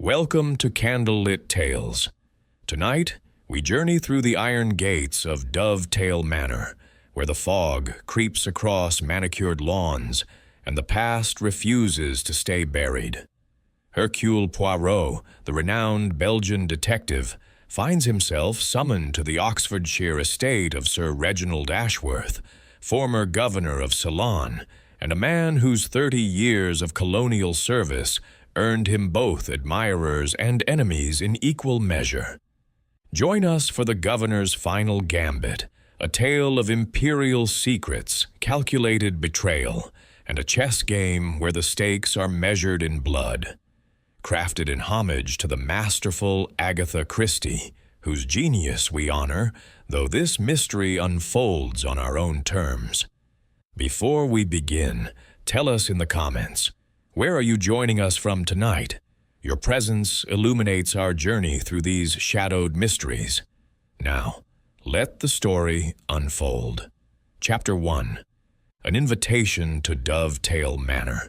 Welcome to Candlelit Tales. Tonight, we journey through the iron gates of Dovetail Manor, where the fog creeps across manicured lawns and the past refuses to stay buried. Hercule Poirot, the renowned Belgian detective, finds himself summoned to the Oxfordshire estate of Sir Reginald Ashworth, former Governor of Ceylon, and a man whose 30 years of colonial service earned him both admirers and enemies in equal measure. Join us for the Governor's final gambit, a tale of imperial secrets, calculated betrayal, and a chess game where the stakes are measured in blood. Crafted in homage to the masterful Agatha Christie, whose genius we honor, though this mystery unfolds on our own terms. Before we begin, tell us in the comments, where are you joining us from tonight? Your presence illuminates our journey through these shadowed mysteries. Now, let the story unfold. Chapter 1. An Invitation to Dovetail Manor.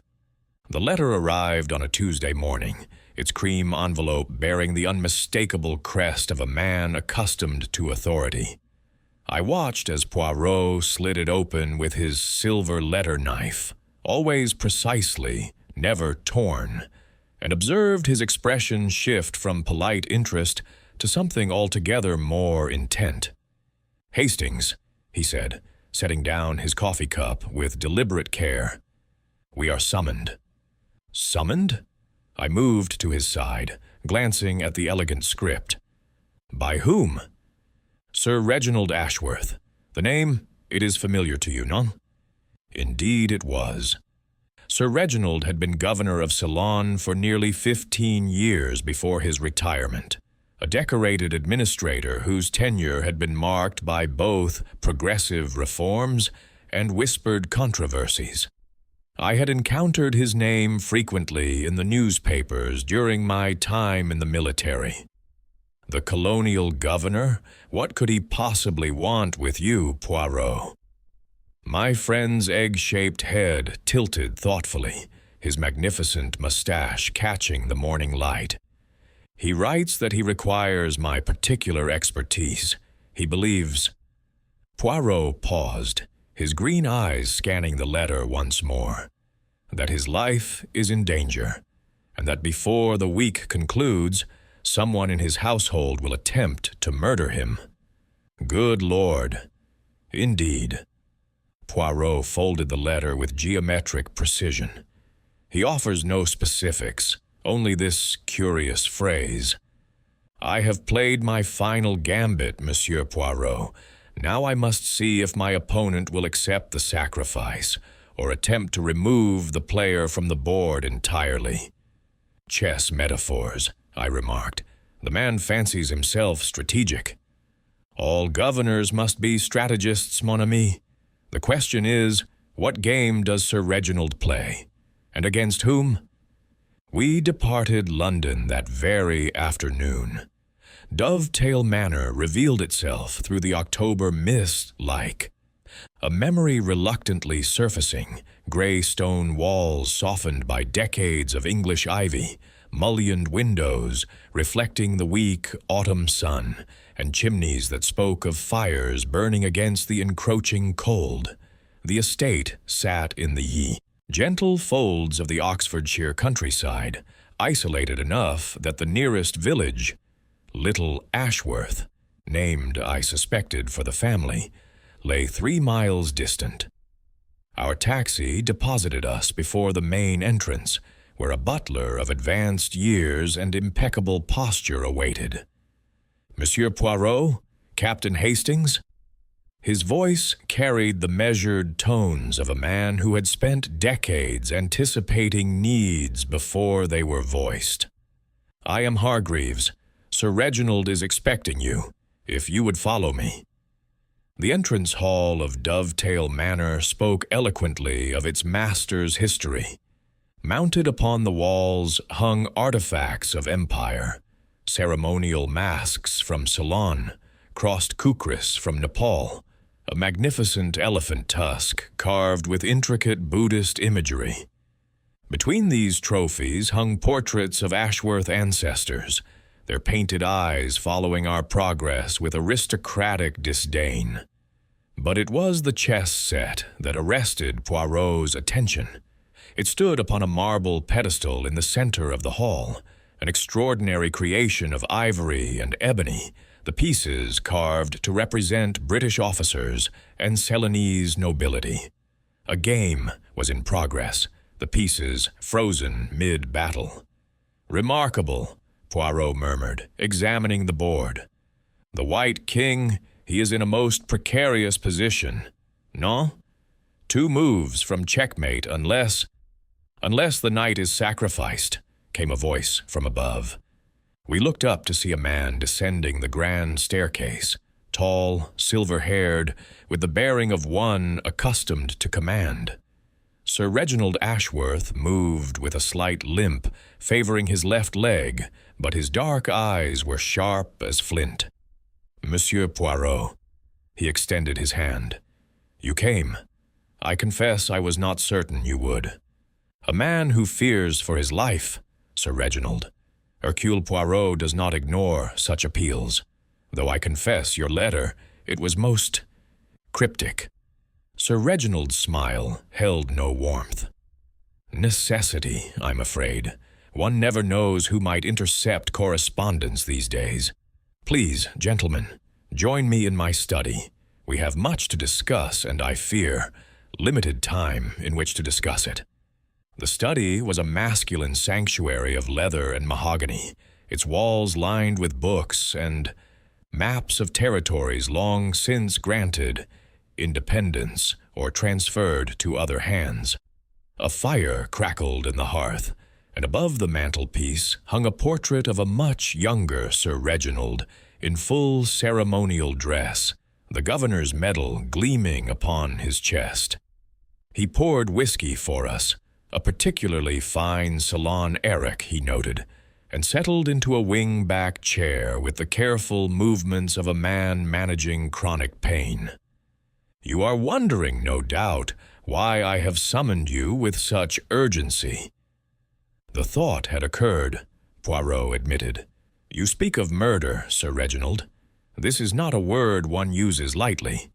The letter arrived on a Tuesday morning, its cream envelope bearing the unmistakable crest of a man accustomed to authority. I watched as Poirot slid it open with his silver letter knife, always precisely, never torn, and observed his expression shift from polite interest to something altogether more intent. "Hastings," he said, setting down his coffee cup with deliberate care. "We are summoned." "Summoned?" I moved to his side, glancing at the elegant script. "By whom?" "Sir Reginald Ashworth. The name, it is familiar to you, no?" Indeed it was. Sir Reginald had been Governor of Ceylon for nearly 15 years before his retirement, a decorated administrator whose tenure had been marked by both progressive reforms and whispered controversies. I had encountered his name frequently in the newspapers during my time in the military. The colonial governor? What could he possibly want with you, Poirot? My friend's egg-shaped head tilted thoughtfully, his magnificent mustache catching the morning light. He writes that he requires my particular expertise. He believes... Poirot paused, his green eyes scanning the letter once more. That his life is in danger, and that before the week concludes, someone in his household will attempt to murder him. Good Lord. Indeed. Poirot folded the letter with geometric precision. He offers no specifics, only this curious phrase. "I have played my final gambit, Monsieur Poirot. Now I must see if my opponent will accept the sacrifice, or attempt to remove the player from the board entirely." "Chess metaphors," I remarked. "The man fancies himself strategic." "All governors must be strategists, mon ami. The question is, what game does Sir Reginald play? And against whom?" We departed London that very afternoon. Dovetail Manor revealed itself through the October mist like a memory reluctantly surfacing, gray stone walls softened by decades of English ivy, mullioned windows reflecting the weak autumn sun, and chimneys that spoke of fires burning against the encroaching cold. The estate sat in the gentle folds of the Oxfordshire countryside, isolated enough that the nearest village, Little Ashworth, named, I suspected, for the family, lay 3 miles distant. Our taxi deposited us before the main entrance, where a butler of advanced years and impeccable posture awaited. "Monsieur Poirot? Captain Hastings?" His voice carried the measured tones of a man who had spent decades anticipating needs before they were voiced. "I am Hargreaves. Sir Reginald is expecting you, if you would follow me." The entrance hall of Dovetail Manor spoke eloquently of its master's history. Mounted upon the walls hung artifacts of empire, ceremonial masks from Ceylon, crossed kukris from Nepal, a magnificent elephant tusk carved with intricate Buddhist imagery. Between these trophies hung portraits of Ashworth ancestors, their painted eyes following our progress with aristocratic disdain. But it was the chess set that arrested Poirot's attention. It stood upon a marble pedestal in the center of the hall, an extraordinary creation of ivory and ebony, the pieces carved to represent British officers and Ceylonese nobility. A game was in progress, the pieces frozen mid-battle. "Remarkable," Poirot murmured, examining the board. "The White King, he is in a most precarious position. No? 2 moves from checkmate unless the knight is sacrificed," came a voice from above. We looked up to see a man descending the grand staircase, tall, silver-haired, with the bearing of one accustomed to command. Sir Reginald Ashworth moved with a slight limp, favoring his left leg, but his dark eyes were sharp as flint. "Monsieur Poirot," he extended his hand. "You came. I confess I was not certain you would. A man who fears for his life, Sir Reginald. Hercule Poirot does not ignore such appeals, though I confess your letter, it was most cryptic." Sir Reginald's smile held no warmth. "Necessity, I'm afraid. One never knows who might intercept correspondence these days. Please, gentlemen, join me in my study. We have much to discuss, and I fear limited time in which to discuss it." The study was a masculine sanctuary of leather and mahogany, its walls lined with books and maps of territories long since granted independence or transferred to other hands. A fire crackled in the hearth, and above the mantelpiece hung a portrait of a much younger Sir Reginald in full ceremonial dress, the governor's medal gleaming upon his chest. He poured whiskey for us, a particularly fine Ceylon Eric, he noted, and settled into a wing-back chair with the careful movements of a man managing chronic pain. "You are wondering, no doubt, why I have summoned you with such urgency." "The thought had occurred," Poirot admitted. "You speak of murder, Sir Reginald. This is not a word one uses lightly."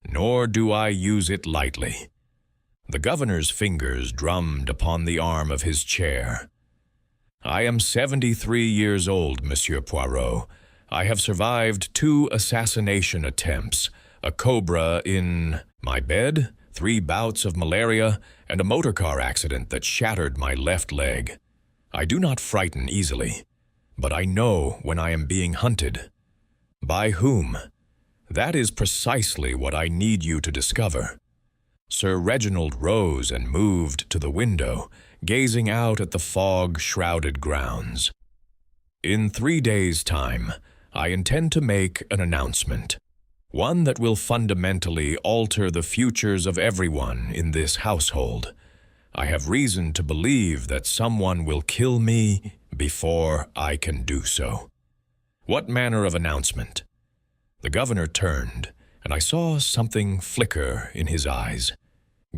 "Nor do I use it lightly." The governor's fingers drummed upon the arm of his chair. "I am 73 years old, Monsieur Poirot. I have survived 2 assassination attempts, a cobra in my bed, 3 bouts of malaria, and a motor car accident that shattered my left leg. I do not frighten easily, but I know when I am being hunted. By whom? That is precisely what I need you to discover." Sir Reginald rose and moved to the window, gazing out at the fog-shrouded grounds. "In 3 days' time, I intend to make an announcement. One that will fundamentally alter the futures of everyone in this household. I have reason to believe that someone will kill me before I can do so." "What manner of announcement?" The governor turned, and I saw something flicker in his eyes.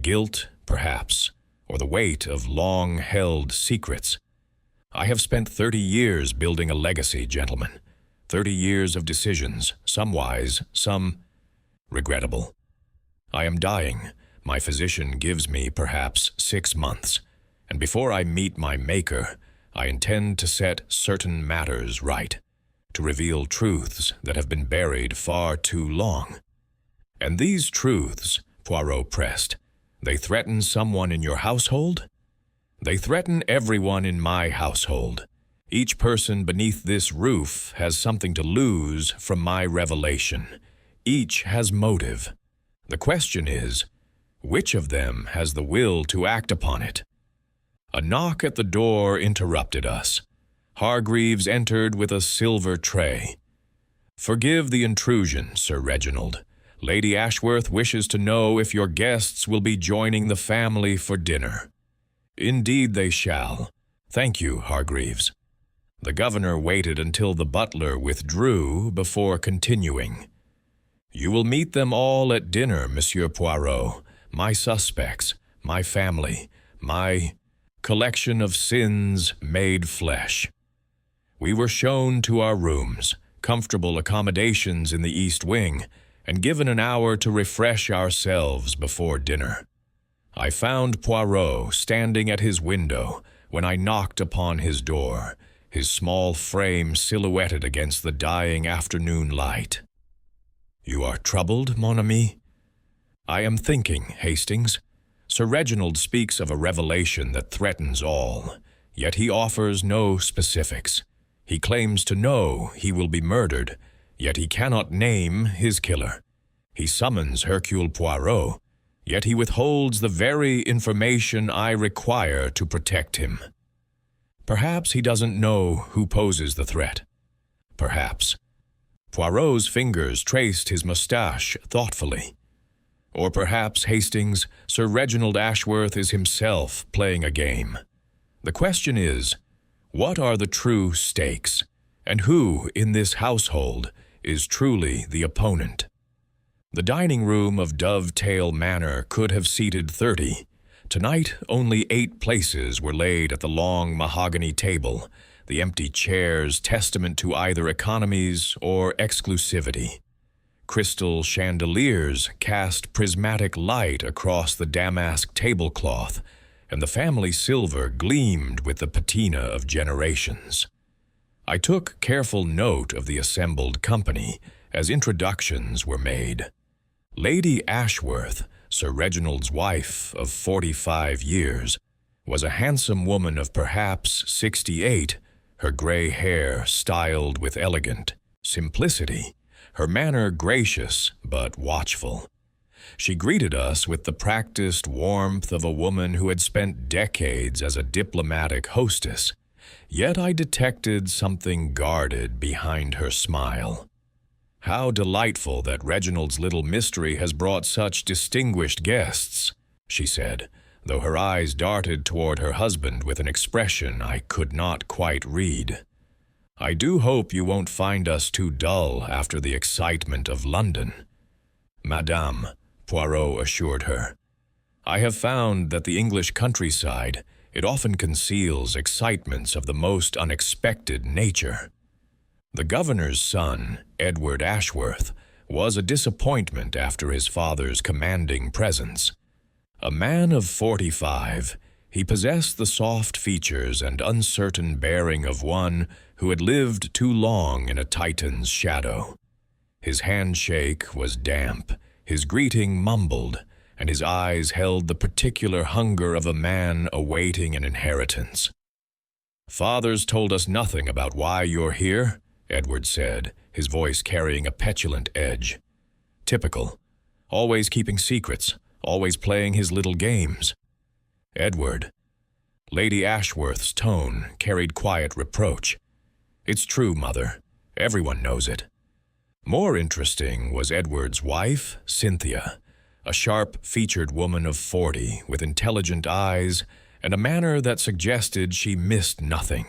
Guilt, perhaps, or the weight of long-held secrets. "I have spent 30 years building a legacy, gentlemen. 30 years of decisions, some wise, some regrettable. I am dying. My physician gives me perhaps 6 months, and before I meet my Maker, I intend to set certain matters right, to reveal truths that have been buried far too long." "And these truths," Poirot pressed, "they threaten someone in your household?" "They threaten everyone in my household. Each person beneath this roof has something to lose from my revelation. Each has motive. The question is, which of them has the will to act upon it?" A knock at the door interrupted us. Hargreaves entered with a silver tray. "Forgive the intrusion, Sir Reginald. Lady Ashworth wishes to know if your guests will be joining the family for dinner." "Indeed they shall. Thank you, Hargreaves." The governor waited until the butler withdrew before continuing. "You will meet them all at dinner, Monsieur Poirot. My suspects, my family, my collection of sins made flesh. We were shown to our rooms, comfortable accommodations in the East Wing, and given an hour to refresh ourselves before dinner. I found Poirot standing at his window when I knocked upon his door, his small frame silhouetted against the dying afternoon light. "You are troubled, mon ami?" "I am thinking, Hastings. Sir Reginald speaks of a revelation that threatens all, yet he offers no specifics. He claims to know he will be murdered, yet he cannot name his killer. He summons Hercule Poirot, yet he withholds the very information I require to protect him. Perhaps he doesn't know who poses the threat. Perhaps. Poirot's fingers traced his mustache thoughtfully. Or perhaps, Hastings, Sir Reginald Ashworth is himself playing a game. The question is, what are the true stakes, and who in this household is truly the opponent? The dining room of Dovetail Manor could have seated 30. Tonight, only 8 places were laid at the long mahogany table, the empty chairs testament to either economies or exclusivity. Crystal chandeliers cast prismatic light across the damask tablecloth, and the family silver gleamed with the patina of generations. I took careful note of the assembled company as introductions were made. Lady Ashworth, Sir Reginald's wife of 45 years, was a handsome woman of perhaps 68, her gray hair styled with elegant simplicity, her manner gracious but watchful. She greeted us with the practiced warmth of a woman who had spent decades as a diplomatic hostess, yet I detected something guarded behind her smile. "How delightful that Reginald's little mystery has brought such distinguished guests," she said, though her eyes darted toward her husband with an expression I could not quite read. "I do hope you won't find us too dull after the excitement of London." "Madame," Poirot assured her, "I have found that the English countryside, it often conceals excitements of the most unexpected nature. The governor's son, Edward Ashworth, was a disappointment after his father's commanding presence. A man of 45, he possessed the soft features and uncertain bearing of one who had lived too long in a Titan's shadow. His handshake was damp, his greeting mumbled, and his eyes held the particular hunger of a man awaiting an inheritance. "Father's told us nothing about why you're here," Edward said, his voice carrying a petulant edge. "Typical. Always keeping secrets, always playing his little games." "Edward." Lady Ashworth's tone carried quiet reproach. "It's true, Mother. Everyone knows it." More interesting was Edward's wife, Cynthia, a sharp-featured woman of 40 with intelligent eyes and a manner that suggested she missed nothing.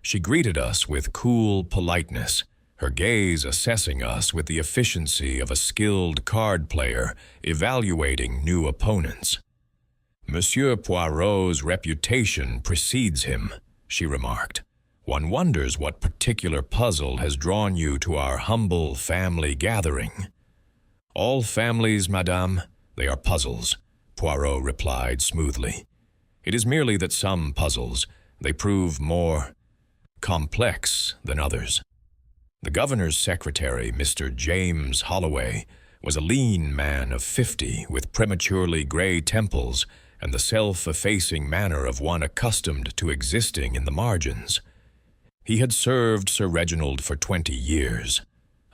She greeted us with cool politeness, her gaze assessing us with the efficiency of a skilled card player evaluating new opponents. "Monsieur Poirot's reputation precedes him," she remarked. "One wonders what particular puzzle has drawn you to our humble family gathering." "All families, madame, they are puzzles," Poirot replied smoothly. "It is merely that some puzzles, they prove more complex than others." The governor's secretary, Mr. James Holloway, was a lean man of 50 with prematurely gray temples and the self-effacing manner of one accustomed to existing in the margins. He had served Sir Reginald for 20 years.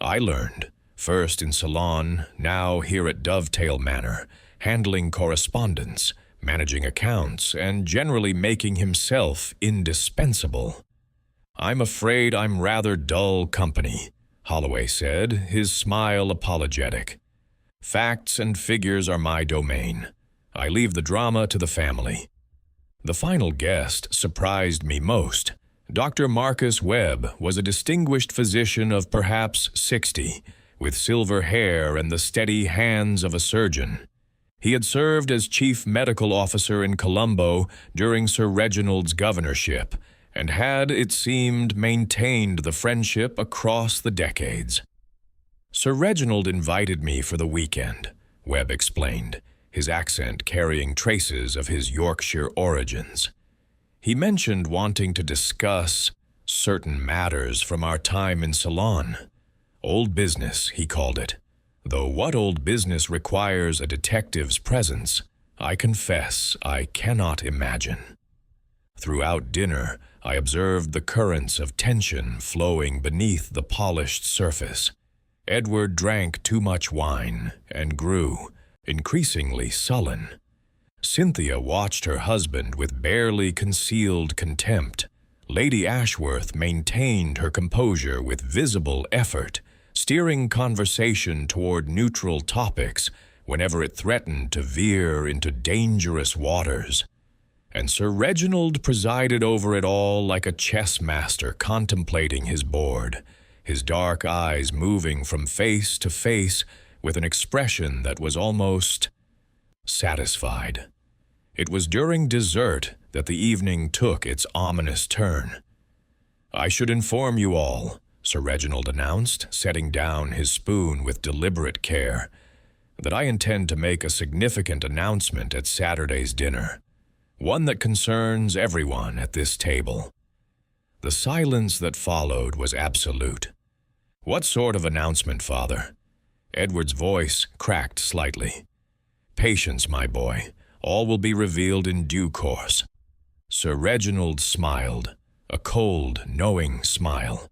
I learned, first in Ceylon, now here at Dovetail Manor, handling correspondence, managing accounts, and generally making himself indispensable. "I'm afraid I'm rather dull company," Holloway said, his smile apologetic. "Facts and figures are my domain. I leave the drama to the family." The final guest surprised me most. Dr. Marcus Webb was a distinguished physician of perhaps 60, with silver hair and the steady hands of a surgeon. He had served as chief medical officer in Colombo during Sir Reginald's governorship, and had, it seemed, maintained the friendship across the decades. "Sir Reginald invited me for the weekend," Webb explained, his accent carrying traces of his Yorkshire origins. "He mentioned wanting to discuss certain matters from our time in Ceylon. Old business, he called it. Though what old business requires a detective's presence, I confess I cannot imagine." Throughout dinner, I observed the currents of tension flowing beneath the polished surface. Edward drank too much wine and grew increasingly sullen. Cynthia watched her husband with barely concealed contempt. Lady Ashworth maintained her composure with visible effort, steering conversation toward neutral topics whenever it threatened to veer into dangerous waters. And Sir Reginald presided over it all like a chess master contemplating his board, his dark eyes moving from face to face with an expression that was almost satisfied. It was during dessert that the evening took its ominous turn. "I should inform you all," Sir Reginald announced, setting down his spoon with deliberate care, "that I intend to make a significant announcement at Saturday's dinner, one that concerns everyone at this table." The silence that followed was absolute. "What sort of announcement, Father?" Edward's voice cracked slightly. "Patience, my boy. All will be revealed in due course." Sir Reginald smiled, a cold, knowing smile.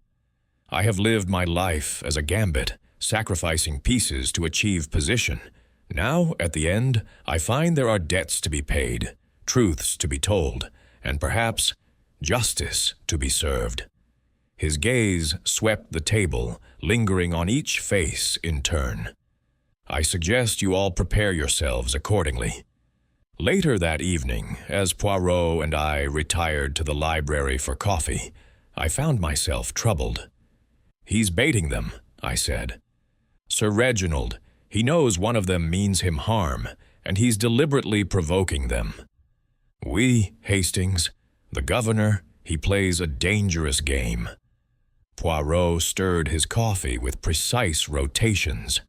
"I have lived my life as a gambit, sacrificing pieces to achieve position. Now, at the end, I find there are debts to be paid, truths to be told, and perhaps justice to be served." His gaze swept the table, lingering on each face in turn. "I suggest you all prepare yourselves accordingly." Later that evening, as Poirot and I retired to the library for coffee, I found myself troubled. "He's baiting them," I said. "Sir Reginald, he knows one of them means him harm, and he's deliberately provoking them. Oui, Hastings, the governor, he plays a dangerous game." Poirot stirred his coffee with precise rotations.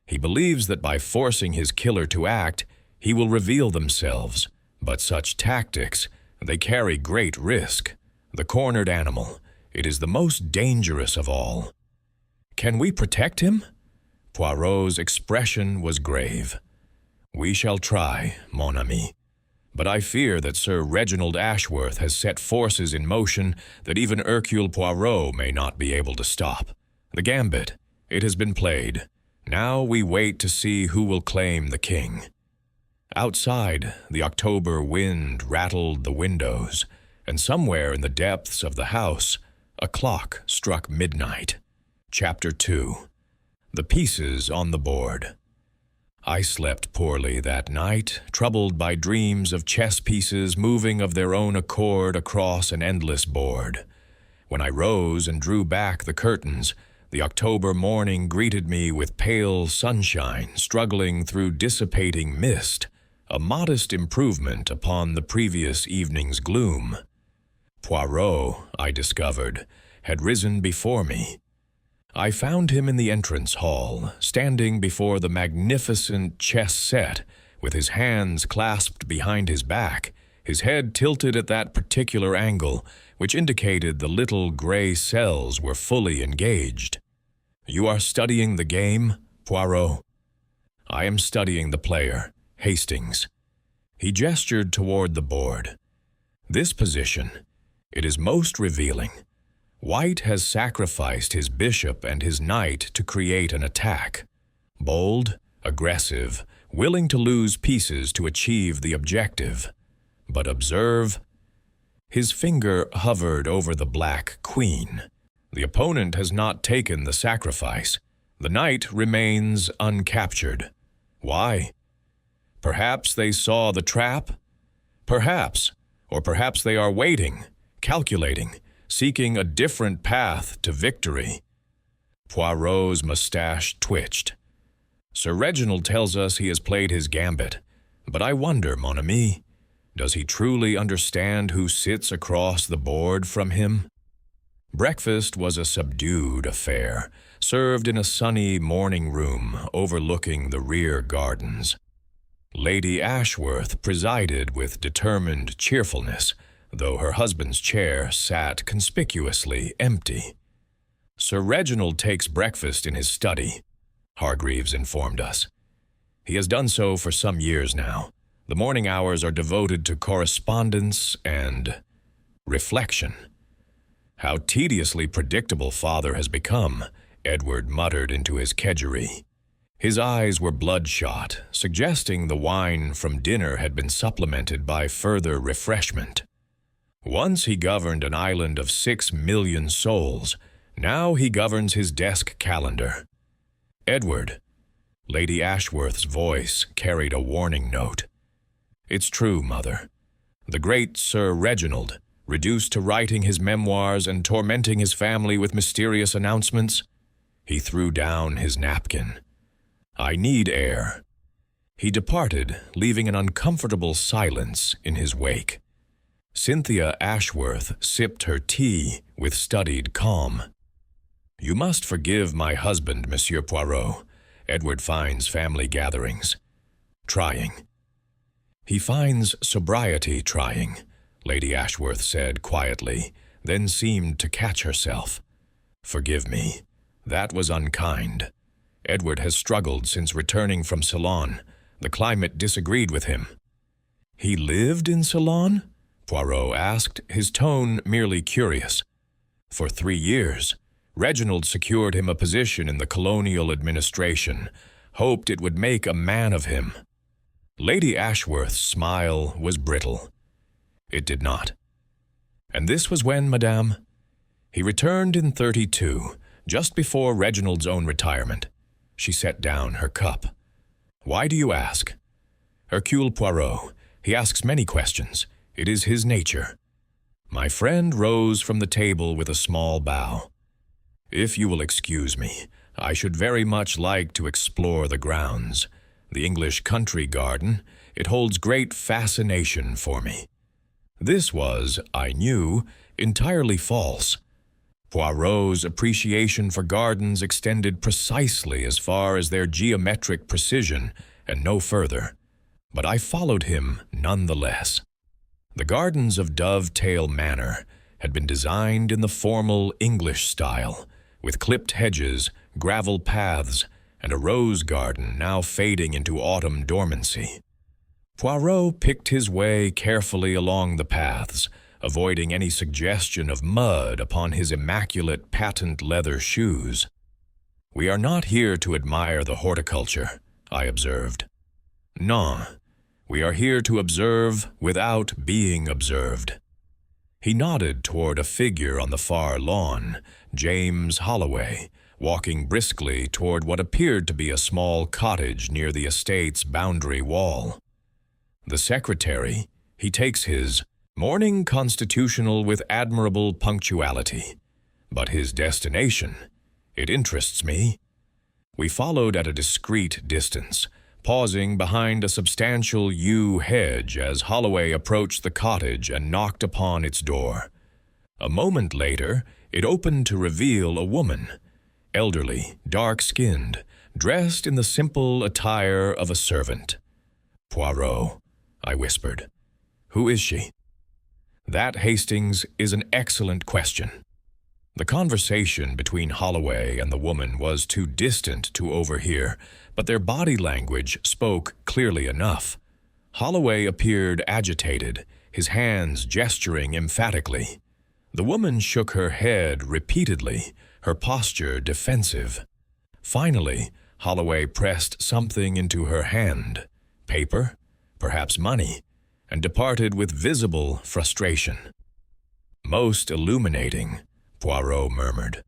"He believes that by forcing his killer to act, he will reveal themselves, but such tactics, they carry great risk. The cornered animal, it is the most dangerous of all." "Can we protect him?" Poirot's expression was grave. "We shall try, mon ami. But I fear that Sir Reginald Ashworth has set forces in motion that even Hercule Poirot may not be able to stop. The gambit, it has been played. Now we wait to see who will claim the king." Outside, the October wind rattled the windows, and somewhere in the depths of the house, a clock struck midnight. Chapter 2. The Pieces on the Board. I slept poorly that night, troubled by dreams of chess pieces moving of their own accord across an endless board. When I rose and drew back the curtains, the October morning greeted me with pale sunshine struggling through dissipating mist, a modest improvement upon the previous evening's gloom. Poirot, I discovered, had risen before me. I found him in the entrance hall, standing before the magnificent chess set, with his hands clasped behind his back, his head tilted at that particular angle, which indicated the little gray cells were fully engaged. "You are studying the game, Poirot?" "I am studying the player, Hastings." He gestured toward the board. "This position, it is most revealing. White has sacrificed his bishop and his knight to create an attack. Bold, aggressive, willing to lose pieces to achieve the objective. But observe." His finger hovered over the black queen. "The opponent has not taken the sacrifice. The knight remains uncaptured. Why? Perhaps they saw the trap? Perhaps. Or perhaps they are waiting, calculating, seeking a different path to victory." Poirot's mustache twitched. Sir Reginald tells us he has played his gambit, but I wonder, mon ami, does he truly understand who sits across the board from him? Breakfast was a subdued affair, served in a sunny morning room overlooking the rear gardens. Lady Ashworth presided with determined cheerfulness, though her husband's chair sat conspicuously empty. Sir Reginald takes breakfast in his study, Hargreaves informed us. He has done so for some years now. The morning hours are devoted to correspondence and reflection. How tediously predictable father has become, Edward muttered into his kedgeree. His eyes were bloodshot, suggesting the wine from dinner had been supplemented by further refreshment. Once he governed an island of 6 million souls. Now he governs his desk calendar. Edward, Lady Ashworth's voice carried a warning note. It's true, Mother. The great Sir Reginald, reduced to writing his memoirs and tormenting his family with mysterious announcements, he threw down his napkin. I need air. He departed, leaving an uncomfortable silence in his wake. Cynthia Ashworth sipped her tea with studied calm. You must forgive my husband, Monsieur Poirot. Edward finds family gatherings trying. He finds sobriety trying, Lady Ashworth said quietly, then seemed to catch herself. Forgive me. That was unkind. Edward has struggled since returning from Ceylon. The climate disagreed with him. He lived in Ceylon? Poirot asked, his tone merely curious. For 3 years. Reginald secured him a position in the colonial administration, hoped it would make a man of him. Lady Ashworth's smile was brittle. It did not. And this was when, madame? He returned in 32, just before Reginald's own retirement. She set down her cup. Why do you ask? Hercule Poirot. He asks many questions. It is his nature. My friend rose from the table with a small bow. If you will excuse me, I should very much like to explore the grounds. The English country garden, it holds great fascination for me. This was, I knew, entirely false. Poirot's appreciation for gardens extended precisely as far as their geometric precision and no further. But I followed him nonetheless. The gardens of Dovetail Manor had been designed in the formal English style, with clipped hedges, gravel paths, and a rose garden now fading into autumn dormancy. Poirot picked his way carefully along the paths, avoiding any suggestion of mud upon his immaculate patent leather shoes. We are not here to admire the horticulture, I observed. Non, we are here to observe without being observed. He nodded toward a figure on the far lawn, James Holloway, walking briskly toward what appeared to be a small cottage near the estate's boundary wall. The secretary, he takes his morning constitutional with admirable punctuality. But his destination, it interests me. We followed at a discreet distance, pausing behind a substantial yew hedge as Holloway approached the cottage and knocked upon its door. A moment later, it opened to reveal a woman, elderly, dark-skinned, dressed in the simple attire of a servant. Poirot, I whispered. Who is she? That, Hastings, is an excellent question. The conversation between Holloway and the woman was too distant to overhear, but their body language spoke clearly enough. Holloway appeared agitated, his hands gesturing emphatically. The woman shook her head repeatedly, her posture defensive. Finally, Holloway pressed something into her hand, paper, perhaps money, and departed with visible frustration. Most illuminating, Poirot murmured.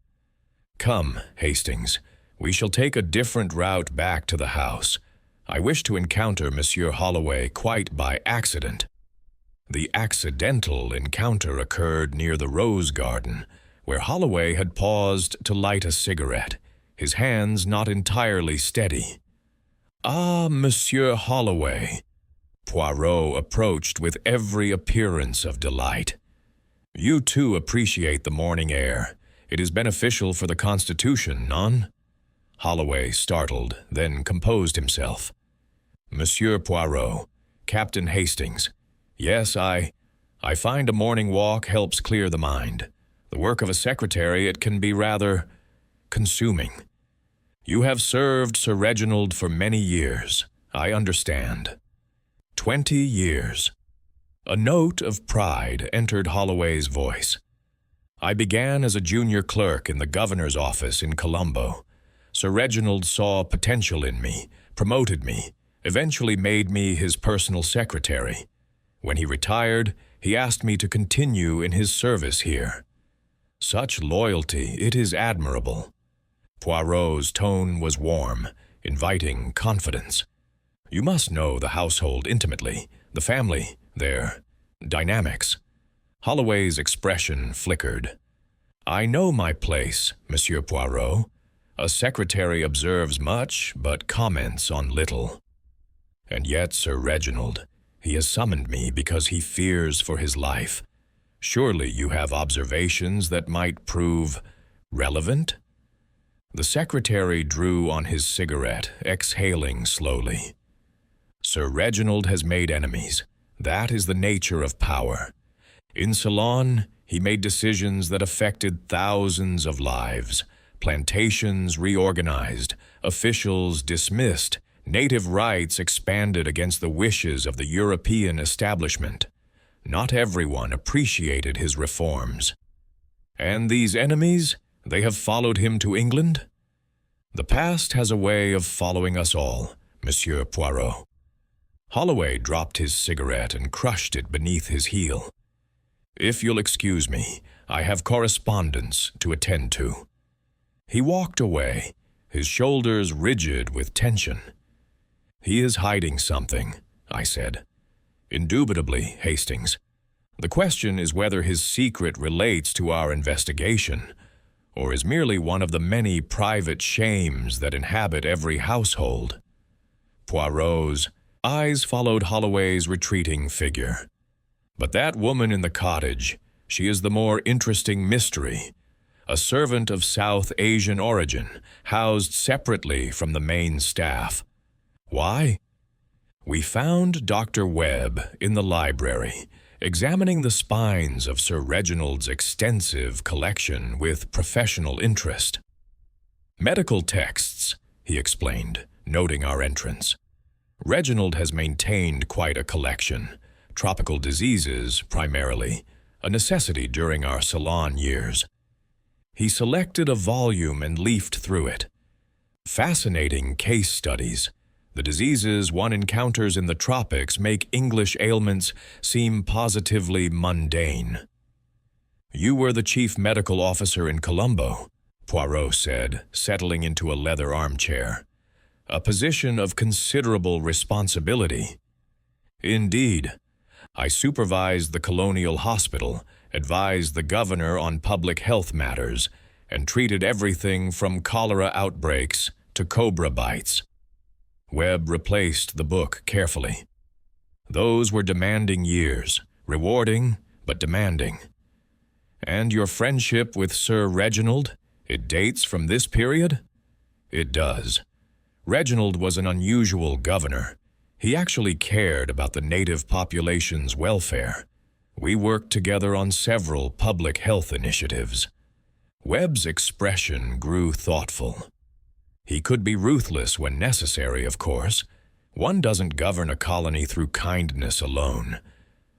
Come, Hastings, we shall take a different route back to the house. I wish to encounter Monsieur Holloway quite by accident. The accidental encounter occurred near the rose garden, where Holloway had paused to light a cigarette, his hands not entirely steady. Ah, Monsieur Holloway. Poirot approached with every appearance of delight. You too appreciate the morning air. It is beneficial for the constitution, none? Holloway startled, then composed himself. Monsieur Poirot, Captain Hastings, yes, I find a morning walk helps clear the mind. The work of a secretary, it can be rather consuming. You have served Sir Reginald for many years, I understand. 20 years. A note of pride entered Holloway's voice. I began as a junior clerk in the governor's office in Colombo. Sir Reginald saw potential in me, promoted me, eventually made me his personal secretary. When he retired, he asked me to continue in his service here. Such loyalty, it is admirable. Poirot's tone was warm, inviting confidence. You must know the household intimately, the family, their dynamics. Holloway's expression flickered. I know my place, Monsieur Poirot. A secretary observes much, but comments on little. And yet, Sir Reginald, he has summoned me because he fears for his life. Surely you have observations that might prove relevant? The secretary drew on his cigarette, exhaling slowly. Sir Reginald has made enemies. That is the nature of power. In Ceylon, he made decisions that affected thousands of lives. Plantations reorganized, officials dismissed, native rights expanded against the wishes of the European establishment. Not everyone appreciated his reforms. And these enemies, they have followed him to England? The past has a way of following us all, Monsieur Poirot. Holloway dropped his cigarette and crushed it beneath his heel. If you'll excuse me, I have correspondence to attend to. He walked away, his shoulders rigid with tension. He is hiding something, I said. Indubitably, Hastings. The question is whether his secret relates to our investigation, or is merely one of the many private shames that inhabit every household. Poirot's eyes followed Holloway's retreating figure. But that woman in the cottage, she is the more interesting mystery. A servant of South Asian origin, housed separately from the main staff. Why? We found Dr. Webb in the library, examining the spines of Sir Reginald's extensive collection with professional interest. Medical texts, he explained, noting our entrance. Reginald has maintained quite a collection. Tropical diseases, primarily, a necessity during our Ceylon years. He selected a volume and leafed through it. Fascinating case studies. The diseases one encounters in the tropics make English ailments seem positively mundane. You were the chief medical officer in Colombo, Poirot said, settling into a leather armchair. A position of considerable responsibility. Indeed. I supervised the colonial hospital, advised the governor on public health matters, and treated everything from cholera outbreaks to cobra bites. Webb replaced the book carefully. Those were demanding years, rewarding but demanding. And your friendship with Sir Reginald, it dates from this period? It does. Reginald was an unusual governor. He actually cared about the native population's welfare. We worked together on several public health initiatives. Webb's expression grew thoughtful. He could be ruthless when necessary, of course. One doesn't govern a colony through kindness alone.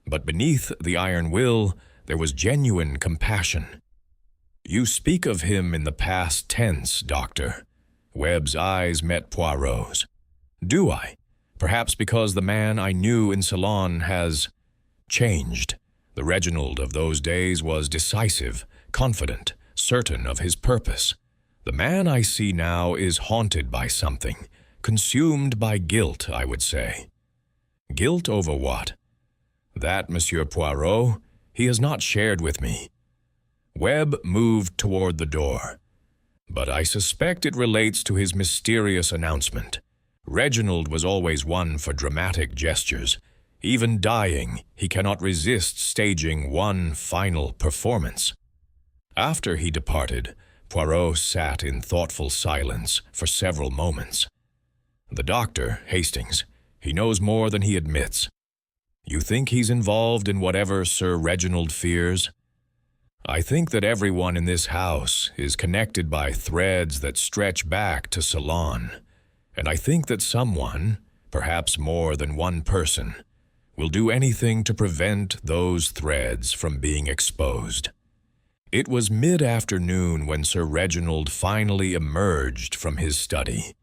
But beneath the iron will, there was genuine compassion. You speak of him in the past tense, Doctor. Webb's eyes met Poirot's. Do I? Perhaps because the man I knew in Ceylon has changed. The Reginald of those days was decisive, confident, certain of his purpose. The man I see now is haunted by something, consumed by guilt, I would say. Guilt over what? That, Monsieur Poirot, he has not shared with me. Webb moved toward the door. But I suspect it relates to his mysterious announcement. Reginald was always one for dramatic gestures. Even dying, he cannot resist staging one final performance. After he departed, Poirot sat in thoughtful silence for several moments. The doctor, Hastings, he knows more than he admits. You think he's involved in whatever Sir Reginald fears? I think that everyone in this house is connected by threads that stretch back to Ceylon, and I think that someone, perhaps more than one person, will do anything to prevent those threads from being exposed. It was mid-afternoon when Sir Reginald finally emerged from his study.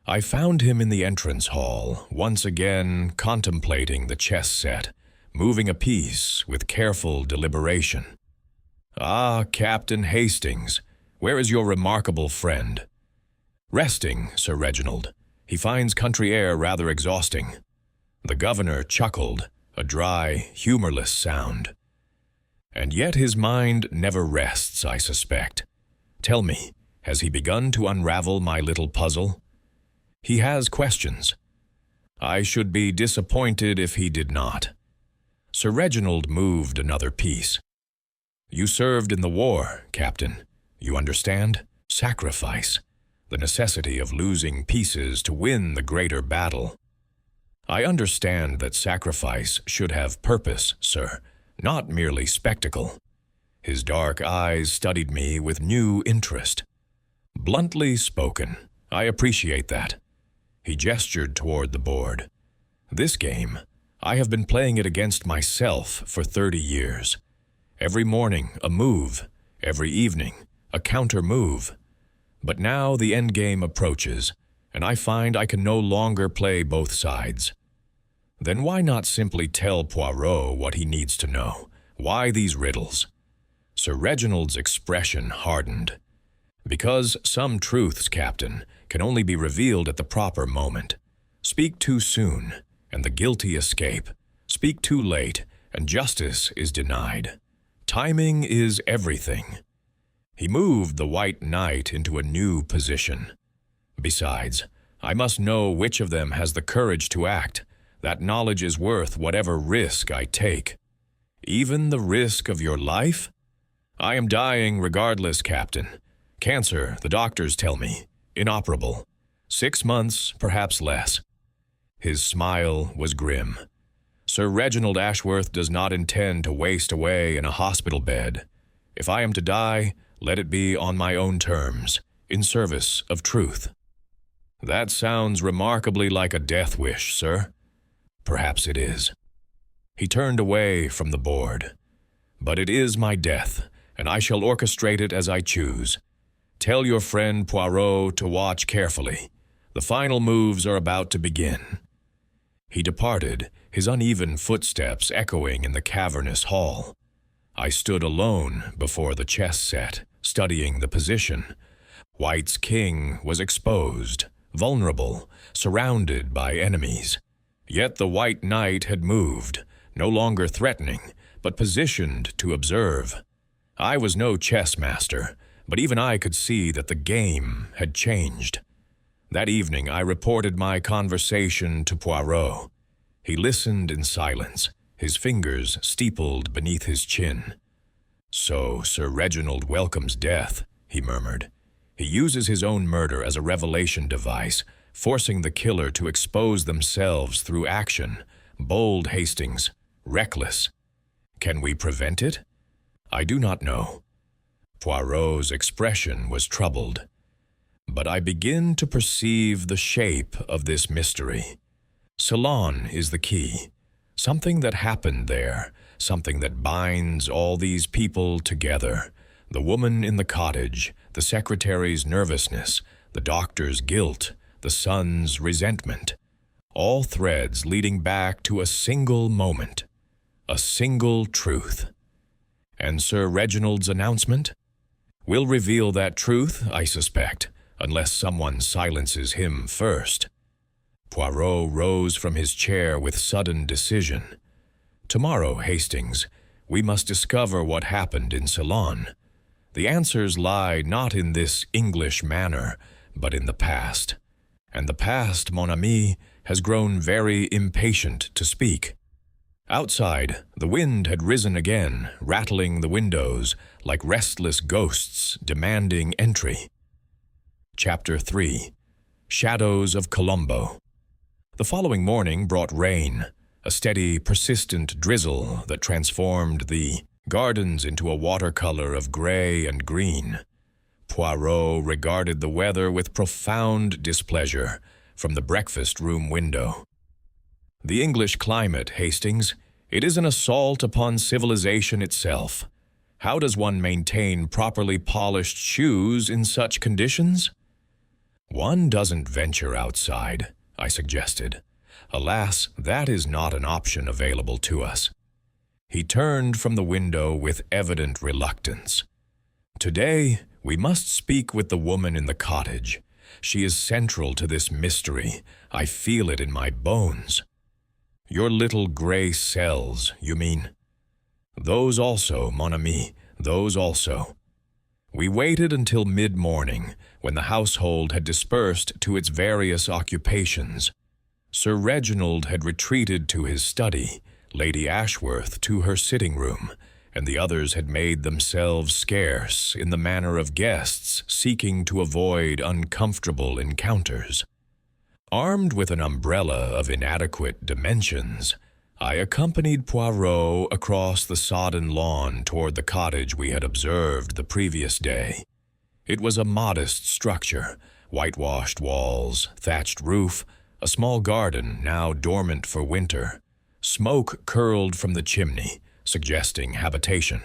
I found him in the entrance hall, once again contemplating the chess set, moving a piece with careful deliberation. "Ah, Captain Hastings, where is your remarkable friend?" "Resting, Sir Reginald. He finds country air rather exhausting." The governor chuckled, a dry, humorless sound. "And yet his mind never rests, I suspect. Tell me, has he begun to unravel my little puzzle?" "He has questions." "I should be disappointed if he did not." Sir Reginald moved another piece. "You served in the war, Captain. You understand? Sacrifice. The necessity of losing pieces to win the greater battle." "I understand that sacrifice should have purpose, sir, not merely spectacle." His dark eyes studied me with new interest. "Bluntly spoken, I appreciate that." He gestured toward the board. "This game, I have been playing it against myself for 30 years. Every morning, a move. Every evening, a counter-move. But now the endgame approaches, and I find I can no longer play both sides. Then why not simply tell Poirot what he needs to know? Why these riddles?" Sir Reginald's expression hardened. "Because some truths, Captain, can only be revealed at the proper moment. Speak too soon, and the guilty escape. Speak too late, and justice is denied. Timing is everything." He moved the white knight into a new position. "Besides, I must know which of them has the courage to act. That knowledge is worth whatever risk I take." "Even the risk of your life?" "I am dying regardless, Captain. Cancer, the doctors tell me. Inoperable. 6 months, perhaps less." His smile was grim. "Sir Reginald Ashworth does not intend to waste away in a hospital bed. If I am to die, let it be on my own terms, in service of truth." "That sounds remarkably like a death wish, sir." "Perhaps it is." He turned away from the board. "But it is my death, and I shall orchestrate it as I choose. Tell your friend Poirot to watch carefully. The final moves are about to begin." He departed, his uneven footsteps echoing in the cavernous hall. I stood alone before the chess set, studying the position. White's king was exposed, vulnerable, surrounded by enemies. Yet the white knight had moved, no longer threatening, but positioned to observe. I was no chess master, but even I could see that the game had changed. That evening I reported my conversation to Poirot. He listened in silence, his fingers steepled beneath his chin. "So Sir Reginald welcomes death," he murmured. "He uses his own murder as a revelation device, forcing the killer to expose themselves through action. Bold, Hastings, reckless. Can we prevent it? I do not know." Poirot's expression was troubled. "But I begin to perceive the shape of this mystery. Ceylon is the key. Something that happened there, something that binds all these people together. The woman in the cottage, the secretary's nervousness, the doctor's guilt, the son's resentment. All threads leading back to a single moment, a single truth. And Sir Reginald's announcement? We'll reveal that truth, I suspect, unless someone silences him first." Poirot rose from his chair with sudden decision. "Tomorrow, Hastings, we must discover what happened in Ceylon. The answers lie not in this English manor, but in the past. and the past, mon ami, has grown very impatient to speak. Outside, the wind had risen again, rattling the windows like restless ghosts demanding entry. Chapter 3. Shadows of Colombo. The following morning brought rain, a steady, persistent drizzle that transformed the gardens into a watercolor of gray and green. Poirot regarded the weather with profound displeasure from the breakfast-room window. The English climate, Hastings, it is an assault upon civilization itself. How does one maintain properly polished shoes in such conditions? One doesn't venture outside, I suggested. Alas, that is not an option available to us. He turned from the window with evident reluctance. Today, we must speak with the woman in the cottage. She is central to this mystery. I feel it in my bones. Your little gray cells, you mean? Those also, mon ami, those also. We waited until mid-morning, when the household had dispersed to its various occupations. Sir Reginald had retreated to his study, Lady Ashworth to her sitting-room, and the others had made themselves scarce in the manner of guests seeking to avoid uncomfortable encounters. Armed with an umbrella of inadequate dimensions, I accompanied Poirot across the sodden lawn toward the cottage we had observed the previous day. It was a modest structure, whitewashed walls, thatched roof, a small garden now dormant for winter. Smoke curled from the chimney, suggesting habitation.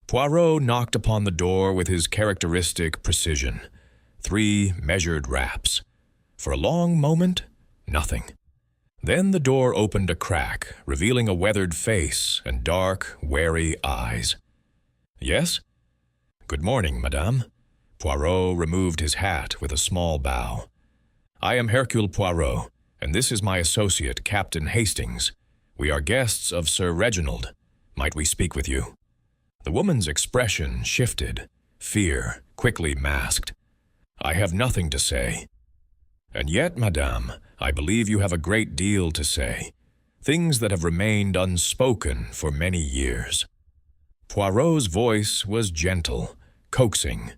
Poirot knocked upon the door with his characteristic precision. 3 measured raps. For a long moment, nothing. Then the door opened a crack, revealing a weathered face and dark, wary eyes. Yes? Good morning, madame. Poirot removed his hat with a small bow. I am Hercule Poirot, and this is my associate, Captain Hastings. We are guests of Sir Reginald. Might we speak with you? The woman's expression shifted, fear quickly masked. I have nothing to say. And yet, madame, I believe you have a great deal to say, things that have remained unspoken for many years. Poirot's voice was gentle, coaxing.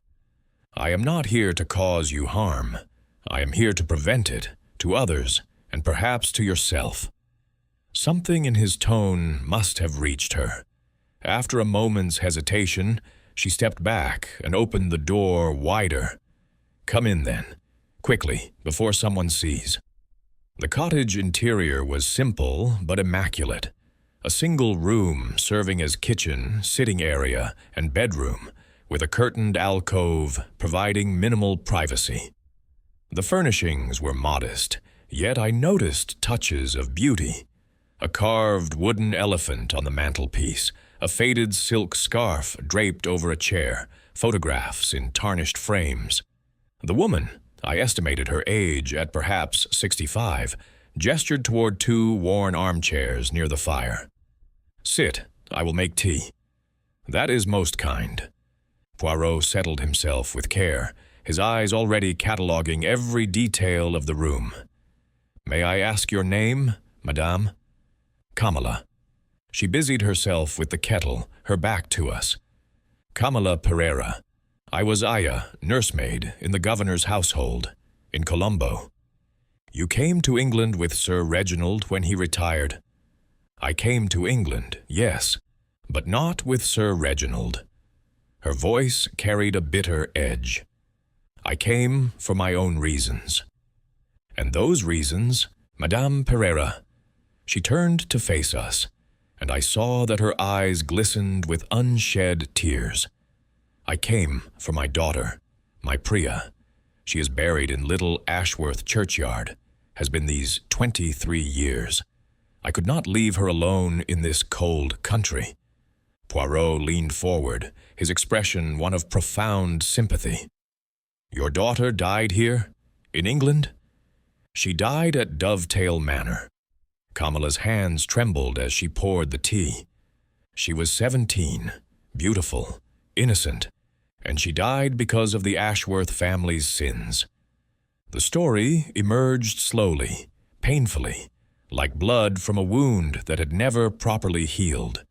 I am not here to cause you harm. I am here to prevent it, to others, and perhaps to yourself. Something in his tone must have reached her. After a moment's hesitation, she stepped back and opened the door wider. Come in, then, quickly, before someone sees. The cottage interior was simple but immaculate. A single room serving as kitchen, sitting area, and bedroom, with a curtained alcove providing minimal privacy. The furnishings were modest, yet I noticed touches of beauty. A carved wooden elephant on the mantelpiece, a faded silk scarf draped over a chair, photographs in tarnished frames. The woman, I estimated her age at perhaps 65, gestured toward 2 worn armchairs near the fire. Sit, I will make tea. That is most kind. Poirot settled himself with care, his eyes already cataloguing every detail of the room. May I ask your name, madame? Kamala. She busied herself with the kettle, her back to us. Kamala Pereira. I was Aya, nursemaid, in the governor's household, in Colombo. You came to England with Sir Reginald when he retired. I came to England, yes, but not with Sir Reginald. Her voice carried a bitter edge. I came for my own reasons. And those reasons, Madame Pereira. She turned to face us, and I saw that her eyes glistened with unshed tears. I came for my daughter, my Priya. She is buried in Little Ashworth churchyard, has been these 23 years. I could not leave her alone in this cold country. Poirot leaned forward, his expression one of profound sympathy. Your daughter died here, in England? She died at Dovetail Manor. Kamala's hands trembled as she poured the tea. She was 17, beautiful, innocent, and she died because of the Ashworth family's sins. The story emerged slowly, painfully, like blood from a wound that had never properly healed.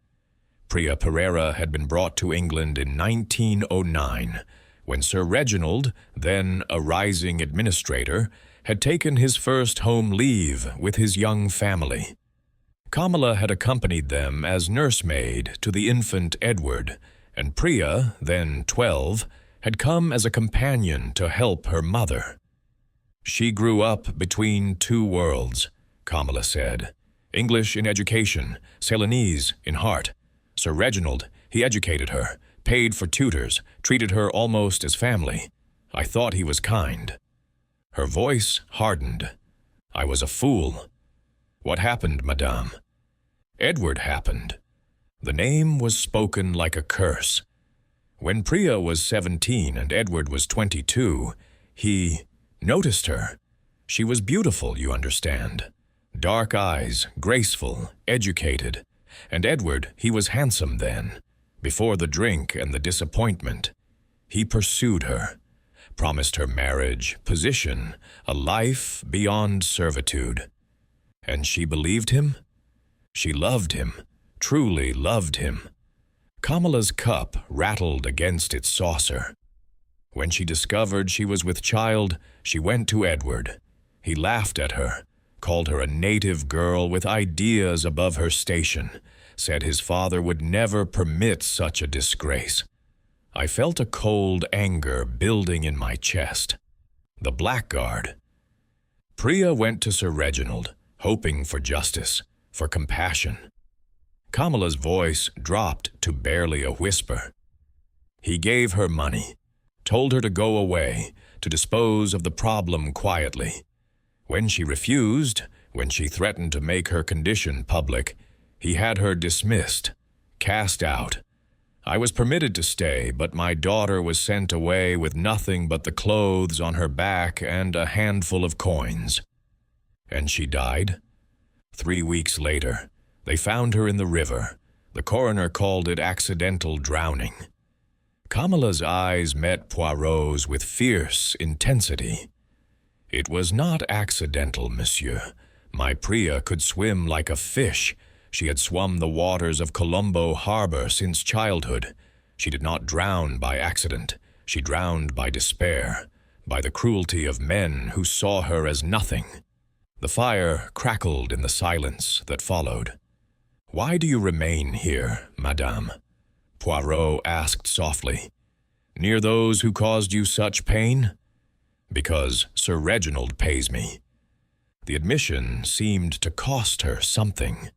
Priya Pereira had been brought to England in 1909, when Sir Reginald, then a rising administrator, had taken his first home leave with his young family. Kamala had accompanied them as nursemaid to the infant Edward, and Priya, then 12, had come as a companion to help her mother. She grew up between two worlds, Kamala said. English in education, Ceylonese in heart. Sir Reginald, he educated her, paid for tutors, treated her almost as family. I thought he was kind. Her voice hardened. I was a fool. What happened, madame? Edward happened. The name was spoken like a curse. When Priya was 17 and Edward was 22, he noticed her. She was beautiful, you understand. Dark eyes, graceful, educated. And Edward, he was handsome then. Before the drink and the disappointment, he pursued her, promised her marriage, position, a life beyond servitude. And she believed him? She loved him, truly loved him. Kamala's cup rattled against its saucer. When she discovered she was with child, she went to Edward. He laughed at her, called her a native girl with ideas above her station, said his father would never permit such a disgrace. I felt a cold anger building in my chest. The blackguard. Priya went to Sir Reginald, hoping for justice, for compassion. Kamala's voice dropped to barely a whisper. He gave her money, told her to go away, to dispose of the problem quietly. When she refused, when she threatened to make her condition public, he had her dismissed, cast out. I was permitted to stay, but my daughter was sent away with nothing but the clothes on her back and a handful of coins. And she died. 3 weeks later, they found her in the river. The coroner called it accidental drowning. Kamala's eyes met Poirot's with fierce intensity. It was not accidental, monsieur. My Priya could swim like a fish. She had swum the waters of Colombo harbor since childhood. She did not drown by accident. She drowned by despair, by the cruelty of men who saw her as nothing. The fire crackled in the silence that followed. "Why do you remain here, madame?" Poirot asked softly. "Near those who caused you such pain?" "Because Sir Reginald pays me." The admission seemed to cost her something.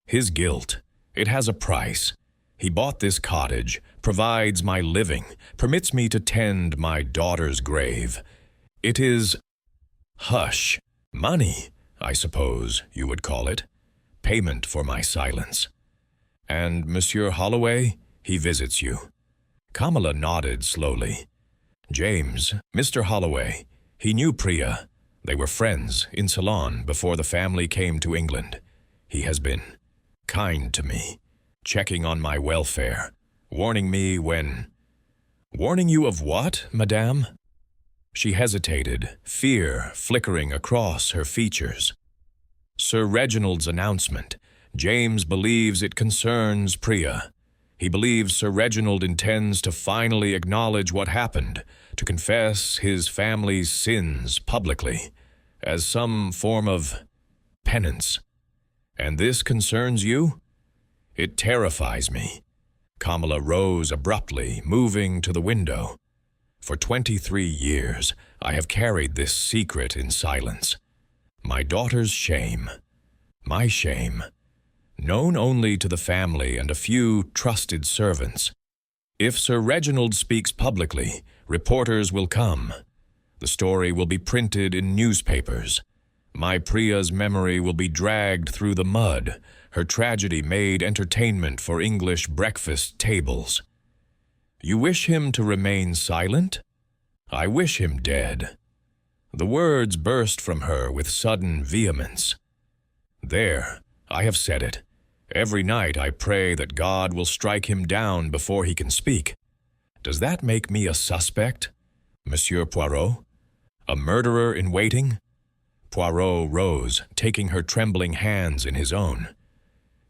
His guilt, it has a price. He bought this cottage, provides my living, permits me to tend my daughter's grave. It is hush, money, I suppose you would call it, payment for my silence. And Monsieur Holloway, he visits you. Kamala nodded slowly. James, Mr. Holloway, he knew Priya. They were friends in Ceylon before the family came to England. He has been kind to me, checking on my welfare, warning me when— "Warning you of what, madame?" She hesitated, fear flickering across her features. "Sir Reginald's announcement. James believes it concerns Priya. He believes Sir Reginald intends to finally acknowledge what happened, to confess his family's sins publicly, as some form of penance. And this concerns you? It terrifies me." Kamala rose abruptly, moving to the window. "For 23 years, I have carried this secret in silence. My daughter's shame, my shame, known only to the family and a few trusted servants. If Sir Reginald speaks publicly, reporters will come. The story will be printed in newspapers. My Priya's memory will be dragged through the mud, her tragedy made entertainment for English breakfast tables. You wish him to remain silent? I wish him dead." The words burst from her with sudden vehemence. "There, I have said it. Every night I pray that God will strike him down before he can speak. Does that make me a suspect, Monsieur Poirot? A murderer in waiting? Poirot rose, taking her trembling hands in his own.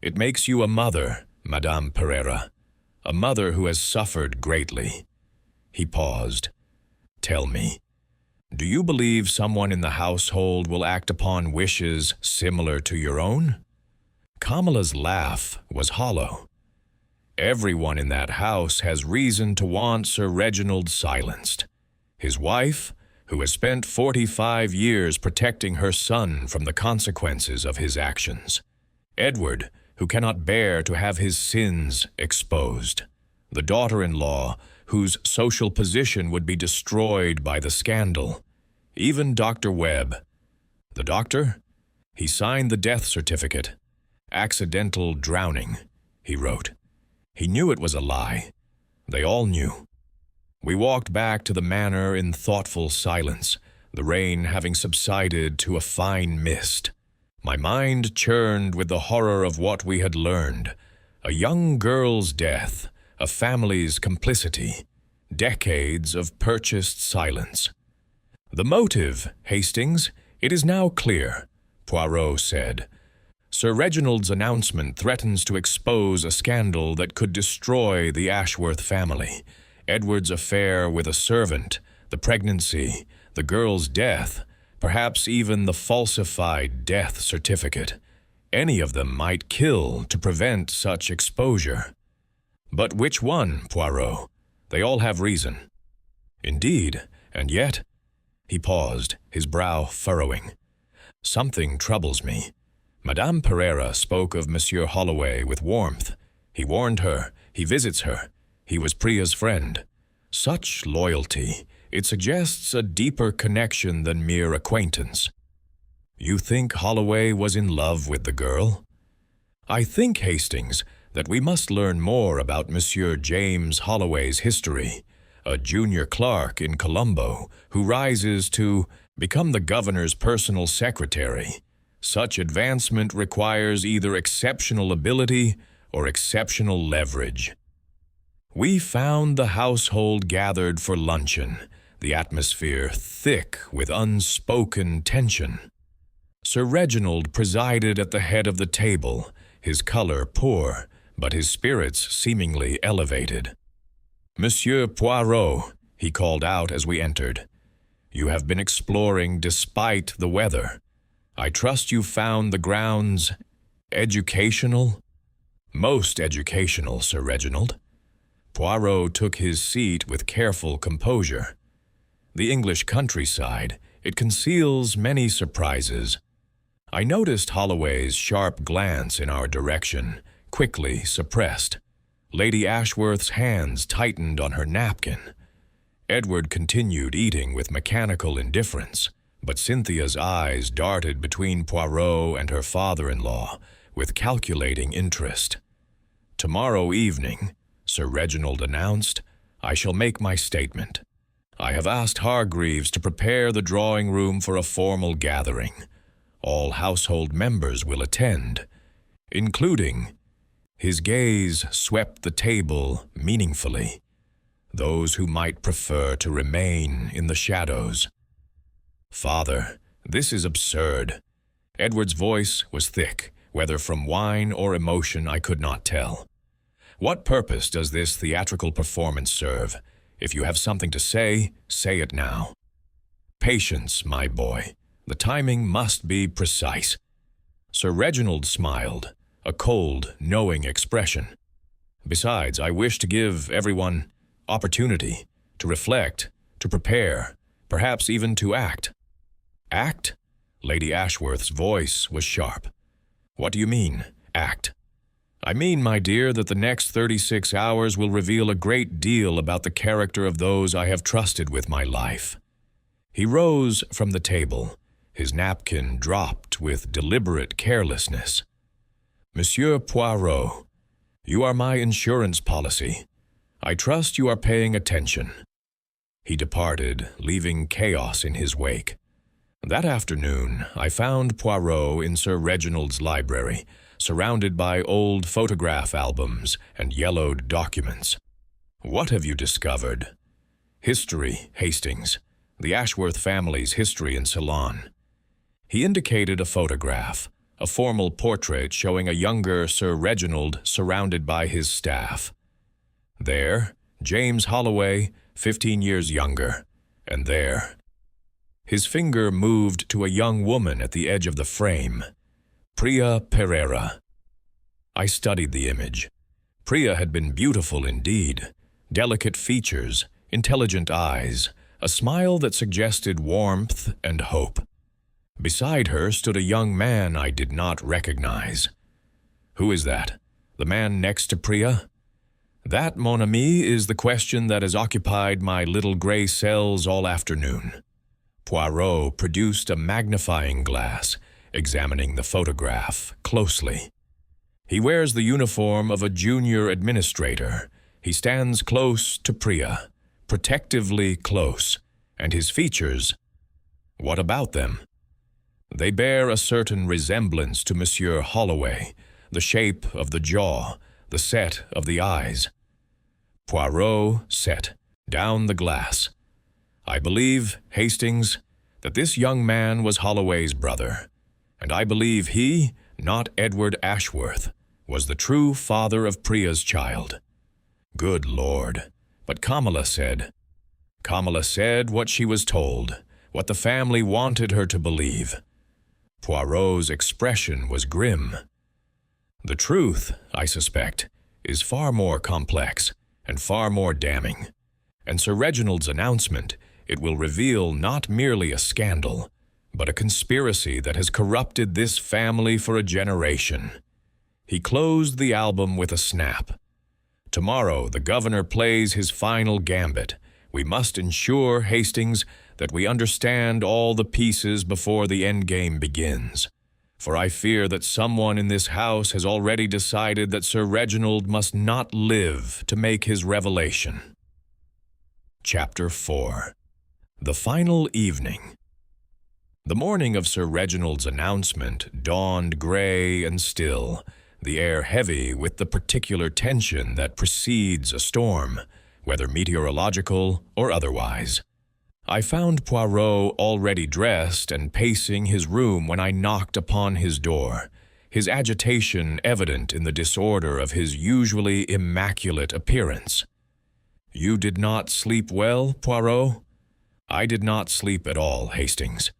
It makes you a mother, Madame Pereira, a mother who has suffered greatly. He paused. Tell me, do you believe someone in the household will act upon wishes similar to your own? Kamala's laugh was hollow. Everyone in that house has reason to want Sir Reginald silenced. His wife, who has spent 45 years protecting her son from the consequences of his actions. Edward, who cannot bear to have his sins exposed. The daughter-in-law, whose social position would be destroyed by the scandal. Even Dr. Webb. The doctor? He signed the death certificate. Accidental drowning, he wrote. He knew it was a lie. They all knew. We walked back to the manor in thoughtful silence, the rain having subsided to a fine mist. My mind churned with the horror of what we had learned. A young girl's death, a family's complicity, decades of purchased silence. The motive, Hastings, it is now clear, Poirot said. Sir Reginald's announcement threatens to expose a scandal that could destroy the Ashworth family. Edward's affair with a servant, the pregnancy, the girl's death, perhaps even the falsified death certificate. Any of them might kill to prevent such exposure. But which one, Poirot? They all have reason. Indeed, and yet... He paused, his brow furrowing. Something troubles me. Madame Pereira spoke of Monsieur Holloway with warmth. He warned her, he visits her. He was Priya's friend. Such loyalty, it suggests a deeper connection than mere acquaintance. You think Holloway was in love with the girl? I think, Hastings, that we must learn more about Monsieur James Holloway's history, a junior clerk in Colombo who rises to become the governor's personal secretary. Such advancement requires either exceptional ability or exceptional leverage. We found the household gathered for luncheon, the atmosphere thick with unspoken tension. Sir Reginald presided at the head of the table, his color poor, but his spirits seemingly elevated. Monsieur Poirot, he called out as we entered, you have been exploring despite the weather. I trust you found the grounds educational? Most educational, Sir Reginald. Poirot took his seat with careful composure. The English countryside, it conceals many surprises. I noticed Holloway's sharp glance in our direction, quickly suppressed. Lady Ashworth's hands tightened on her napkin. Edward continued eating with mechanical indifference, but Cynthia's eyes darted between Poirot and her father-in-law with calculating interest. Tomorrow evening, Sir Reginald announced, I shall make my statement. I have asked Hargreaves to prepare the drawing-room for a formal gathering. All household members will attend, including... His gaze swept the table meaningfully. Those who might prefer to remain in the shadows. Father, this is absurd. Edward's voice was thick, whether from wine or emotion I could not tell. What purpose does this theatrical performance serve? If you have something to say it now. Patience, my boy. The timing must be precise. Sir Reginald smiled, a cold, knowing expression. Besides, I wish to give everyone opportunity to reflect, to prepare, perhaps even to act. Act? Lady Ashworth's voice was sharp. What do you mean, act? I mean, my dear, that the next 36 hours will reveal a great deal about the character of those I have trusted with my life. He rose from the table, his napkin dropped with deliberate carelessness. Monsieur Poirot, you are my insurance policy. I trust you are paying attention. He departed, leaving chaos in his wake. That afternoon, I found Poirot in Sir Reginald's library, surrounded by old photograph albums and yellowed documents. What have you discovered? History, Hastings. the Ashworth family's history in Ceylon. He indicated a photograph, a formal portrait showing a younger Sir Reginald surrounded by his staff. There, James Holloway, 15 years younger, and there. His finger moved to a young woman at the edge of the frame, Priya Pereira. I studied the image. Priya had been beautiful indeed, delicate features, intelligent eyes, a smile that suggested warmth and hope. Beside her stood a young man I did not recognize. Who is that? The man next to Priya? That, mon ami, is the question that has occupied my little gray cells all afternoon. Poirot produced a magnifying glass, examining the photograph closely. He wears the uniform of a junior administrator. He stands close to Priya, protectively close, and his features, what about them? They bear a certain resemblance to Monsieur Holloway, the shape of the jaw, the set of the eyes. Poirot set down the glass. I believe, Hastings, that this young man was Holloway's brother, and I believe he, not Edward Ashworth, was the true father of Priya's child. Good Lord, but Kamala said what she was told, what the family wanted her to believe. Poirot's expression was grim. The truth, I suspect, is far more complex and far more damning, and Sir Reginald's announcement, it will reveal not merely a scandal, but a conspiracy that has corrupted this family for a generation. He closed the album with a snap. Tomorrow the governor plays his final gambit. We must ensure, Hastings, that we understand all the pieces before the endgame begins. For I fear that someone in this house has already decided that Sir Reginald must not live to make his revelation. Chapter 4. The Final Evening. The morning of Sir Reginald's announcement dawned gray and still, the air heavy with the particular tension that precedes a storm, whether meteorological or otherwise. I found Poirot already dressed and pacing his room when I knocked upon his door, his agitation evident in the disorder of his usually immaculate appearance. "You did not sleep well, Poirot?" "I did not sleep at all, Hastings."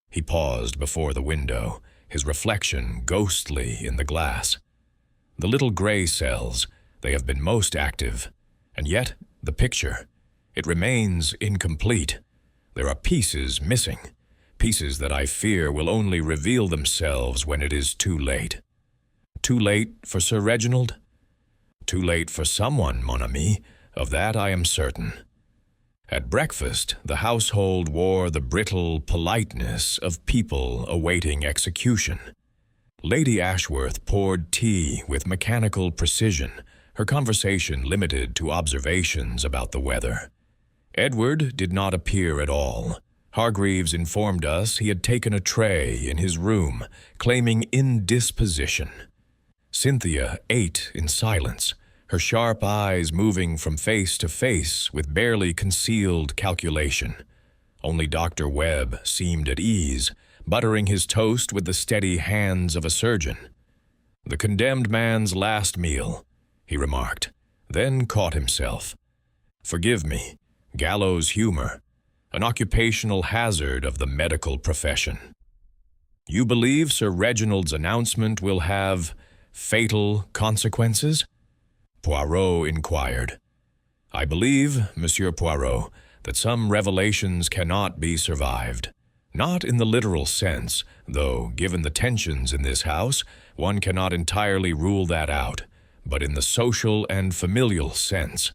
He paused before the window, his reflection ghostly in the glass. The little gray cells, they have been most active, and yet the picture, it remains incomplete. There are pieces missing, pieces that I fear will only reveal themselves when it is too late. Too late for Sir Reginald? Too late for someone, mon ami, of that I am certain. At breakfast, the household wore the brittle politeness of people awaiting execution. Lady Ashworth poured tea with mechanical precision, her conversation limited to observations about the weather. Edward did not appear at all. Hargreaves informed us he had taken a tray in his room, claiming indisposition. Cynthia ate in silence, her sharp eyes moving from face to face with barely concealed calculation. Only Dr. Webb seemed at ease, buttering his toast with the steady hands of a surgeon. "The condemned man's last meal," he remarked, then caught himself. "Forgive me, gallows humor, an occupational hazard of the medical profession. You believe Sir Reginald's announcement will have fatal consequences?" Poirot inquired. "I believe, Monsieur Poirot, that some revelations cannot be survived. Not in the literal sense, though, given the tensions in this house, one cannot entirely rule that out, but in the social and familial sense."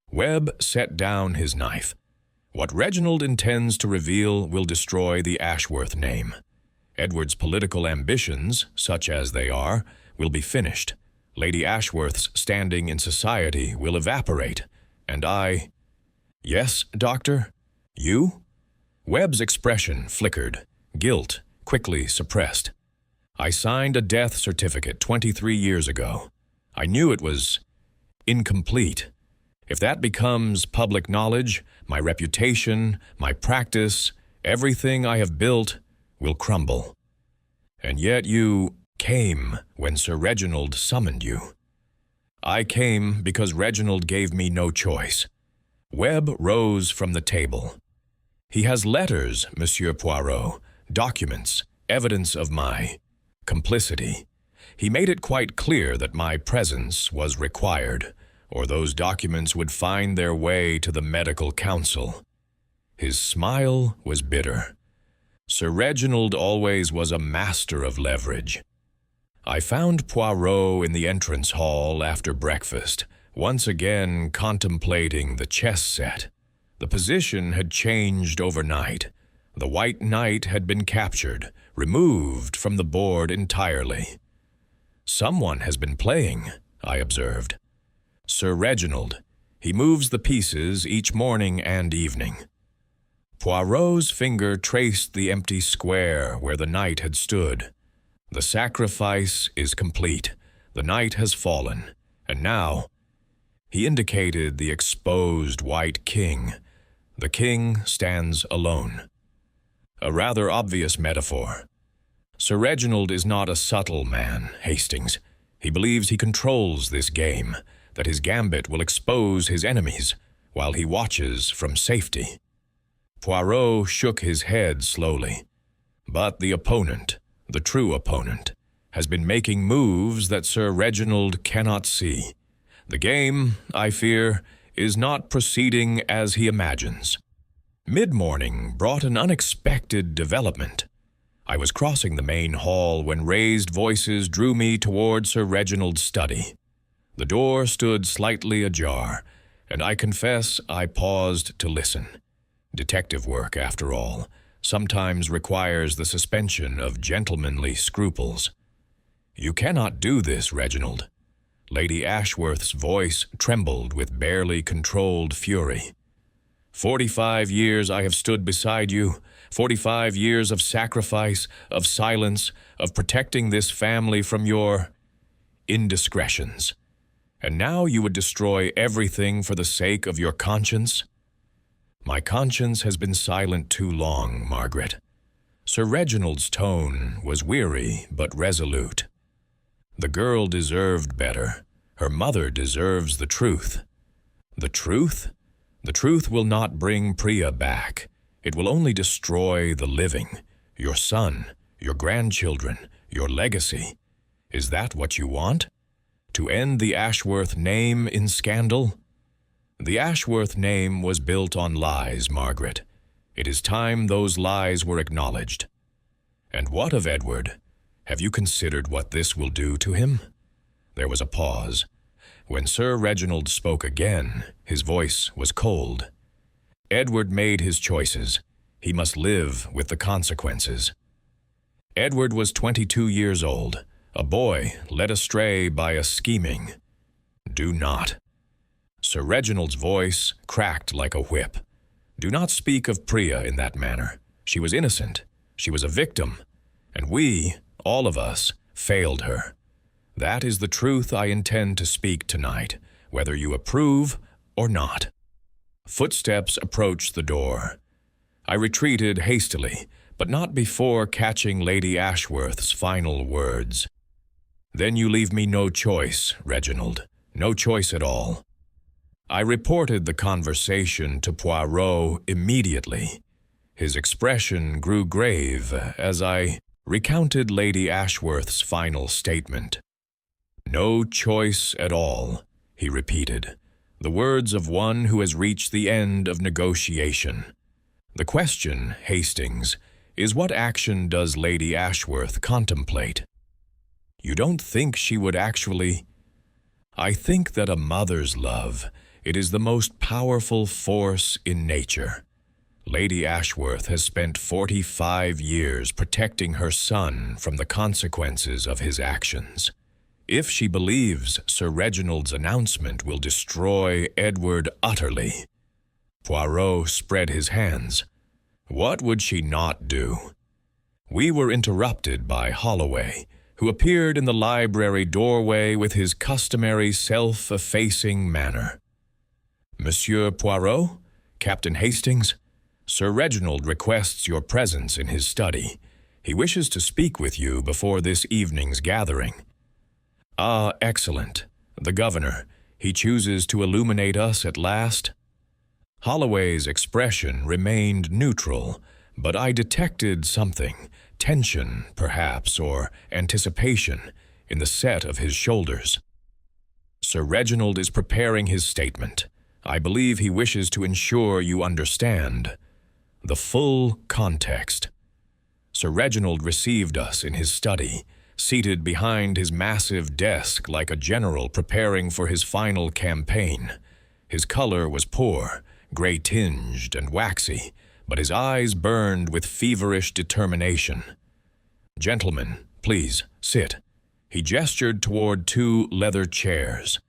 Webb set down his knife. "What Reginald intends to reveal will destroy the Ashworth name. Edward's political ambitions, such as they are, will be finished. Lady Ashworth's standing in society will evaporate, and I—" "Yes, Doctor? You?" Webb's expression flickered, guilt quickly suppressed. "I signed a death certificate 23 years ago. I knew it was incomplete. If that becomes public knowledge, my reputation, my practice, everything I have built will crumble. And yet you came when Sir Reginald summoned you. I came because Reginald gave me no choice. Webb rose from the table. He has letters, Monsieur Poirot, documents, evidence of my complicity. He made it quite clear that my presence was required, or those documents would find their way to the medical council. His smile was bitter. Sir Reginald always was a master of leverage. I found Poirot in the entrance hall after breakfast, once again contemplating the chess set. The position had changed overnight. The White Knight had been captured, removed from the board entirely. "Someone has been playing," I observed. "Sir Reginald. He moves the pieces each morning and evening." Poirot's finger traced the empty square where the knight had stood. "The sacrifice is complete. The knight has fallen. And now—" He indicated the exposed white king. "The king stands alone." A rather obvious metaphor. Sir Reginald is not a subtle man, Hastings. He believes he controls this game, that his gambit will expose his enemies, while he watches from safety. Poirot shook his head slowly. But the opponent, the true opponent, has been making moves that Sir Reginald cannot see. The game, I fear, is not proceeding as he imagines. Mid-morning brought an unexpected development. I was crossing the main hall when raised voices drew me toward Sir Reginald's study. The door stood slightly ajar, and I confess I paused to listen. Detective work, after all, sometimes requires the suspension of gentlemanly scruples. "You cannot do this, Reginald." Lady Ashworth's voice trembled with barely controlled fury. 45 years I have stood beside you, 45 years of sacrifice, of silence, of protecting this family from your indiscretions. And now you would destroy everything for the sake of your conscience? My conscience has been silent too long, Margaret. Sir Reginald's tone was weary but resolute. The girl deserved better. Her mother deserves the truth. The truth? The truth will not bring Priya back. It will only destroy the living, your son, your grandchildren, your legacy. Is that what you want? To end the Ashworth name in scandal? The Ashworth name was built on lies, Margaret. It is time those lies were acknowledged. And what of Edward? Have you considered what this will do to him? There was a pause. When Sir Reginald spoke again, his voice was cold. Edward made his choices. He must live with the consequences. Edward was 22 years old, a boy led astray by a scheming. Do not. Sir Reginald's voice cracked like a whip. Do not speak of Priya in that manner. She was innocent. She was a victim. And we, all of us, failed her. That is the truth I intend to speak tonight, whether you approve or not. Footsteps approached the door. I retreated hastily, but not before catching Lady Ashworth's final words. Then you leave me no choice, Reginald, no choice at all. I reported the conversation to Poirot immediately. His expression grew grave as I recounted Lady Ashworth's final statement. No choice at all, he repeated, the words of one who has reached the end of negotiation. The question, Hastings, is what action does Lady Ashworth contemplate? You don't think she would actually— I think that a mother's love, it is the most powerful force in nature. Lady Ashworth has spent 45 years protecting her son from the consequences of his actions. If she believes Sir Reginald's announcement will destroy Edward utterly— Poirot spread his hands. What would she not do? We were interrupted by Holloway, who appeared in the library doorway with his customary self-effacing manner. Monsieur Poirot? Captain Hastings? Sir Reginald requests your presence in his study. He wishes to speak with you before this evening's gathering." "Ah, excellent. The governor. He chooses to illuminate us at last?" Holloway's expression remained neutral, but I detected something, tension, perhaps, or anticipation, in the set of his shoulders. "Sir Reginald is preparing his statement. I believe he wishes to ensure you understand the full context." Sir Reginald received us in his study, seated behind his massive desk like a general preparing for his final campaign. His color was poor, gray-tinged and waxy, but his eyes burned with feverish determination. "Gentlemen, please, sit." He gestured toward two leather chairs.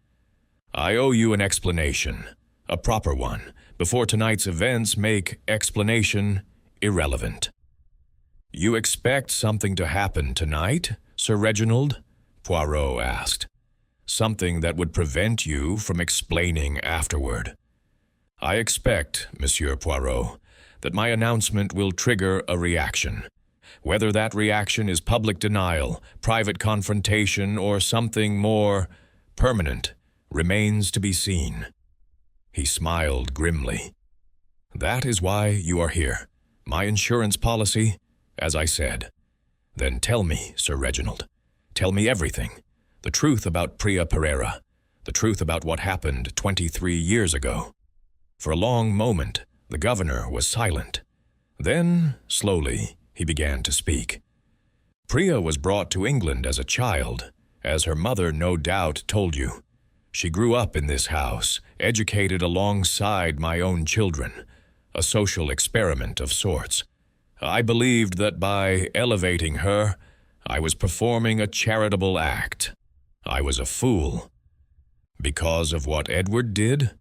"I owe you an explanation, a proper one, before tonight's events make explanation irrelevant." "You expect something to happen tonight, Sir Reginald?" Poirot asked. "Something that would prevent you from explaining afterward." "I expect, Monsieur Poirot, that my announcement will trigger a reaction. Whether that reaction is public denial, private confrontation, or something more permanent remains to be seen." He smiled grimly. "That is why you are here. My insurance policy, as I said." "Then tell me, Sir Reginald. Tell me everything. The truth about Priya Pereira. The truth about what happened 23 years ago." For a long moment, the governor was silent. Then, slowly, he began to speak. "Priya was brought to England as a child, as her mother no doubt told you. She grew up in this house, educated alongside my own children, a social experiment of sorts. I believed that by elevating her, I was performing a charitable act. I was a fool. Because of what Edward did?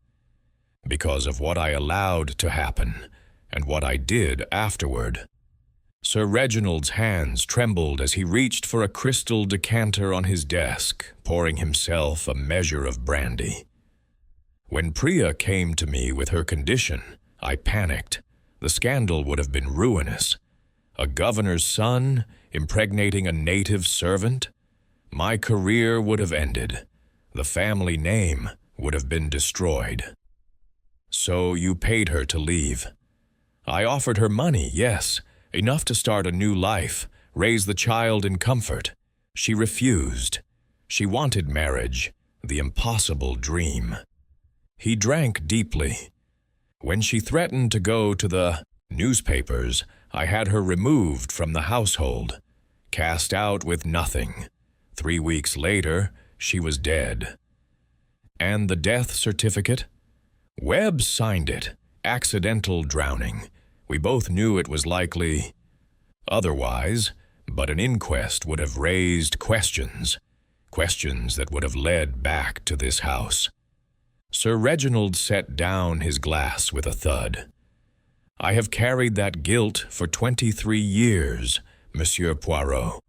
Because of what I allowed to happen, and what I did afterward." Sir Reginald's hands trembled as he reached for a crystal decanter on his desk, pouring himself a measure of brandy. "When Priya came to me with her condition, I panicked. The scandal would have been ruinous. A governor's son impregnating a native servant? My career would have ended. The family name would have been destroyed." "So you paid her to leave?" "I offered her money, yes, enough to start a new life, raise the child in comfort. She refused. She wanted marriage, the impossible dream." He drank deeply. "When she threatened to go to the newspapers, I had her removed from the household, cast out with nothing. 3 weeks later, she was dead." "And the death certificate?" "Webb signed it. Accidental drowning. We both knew it was likely otherwise, but an inquest would have raised questions that would have led back to this house." Sir Reginald set down his glass with a thud. "I have carried that guilt for 23 years, Monsieur Poirot.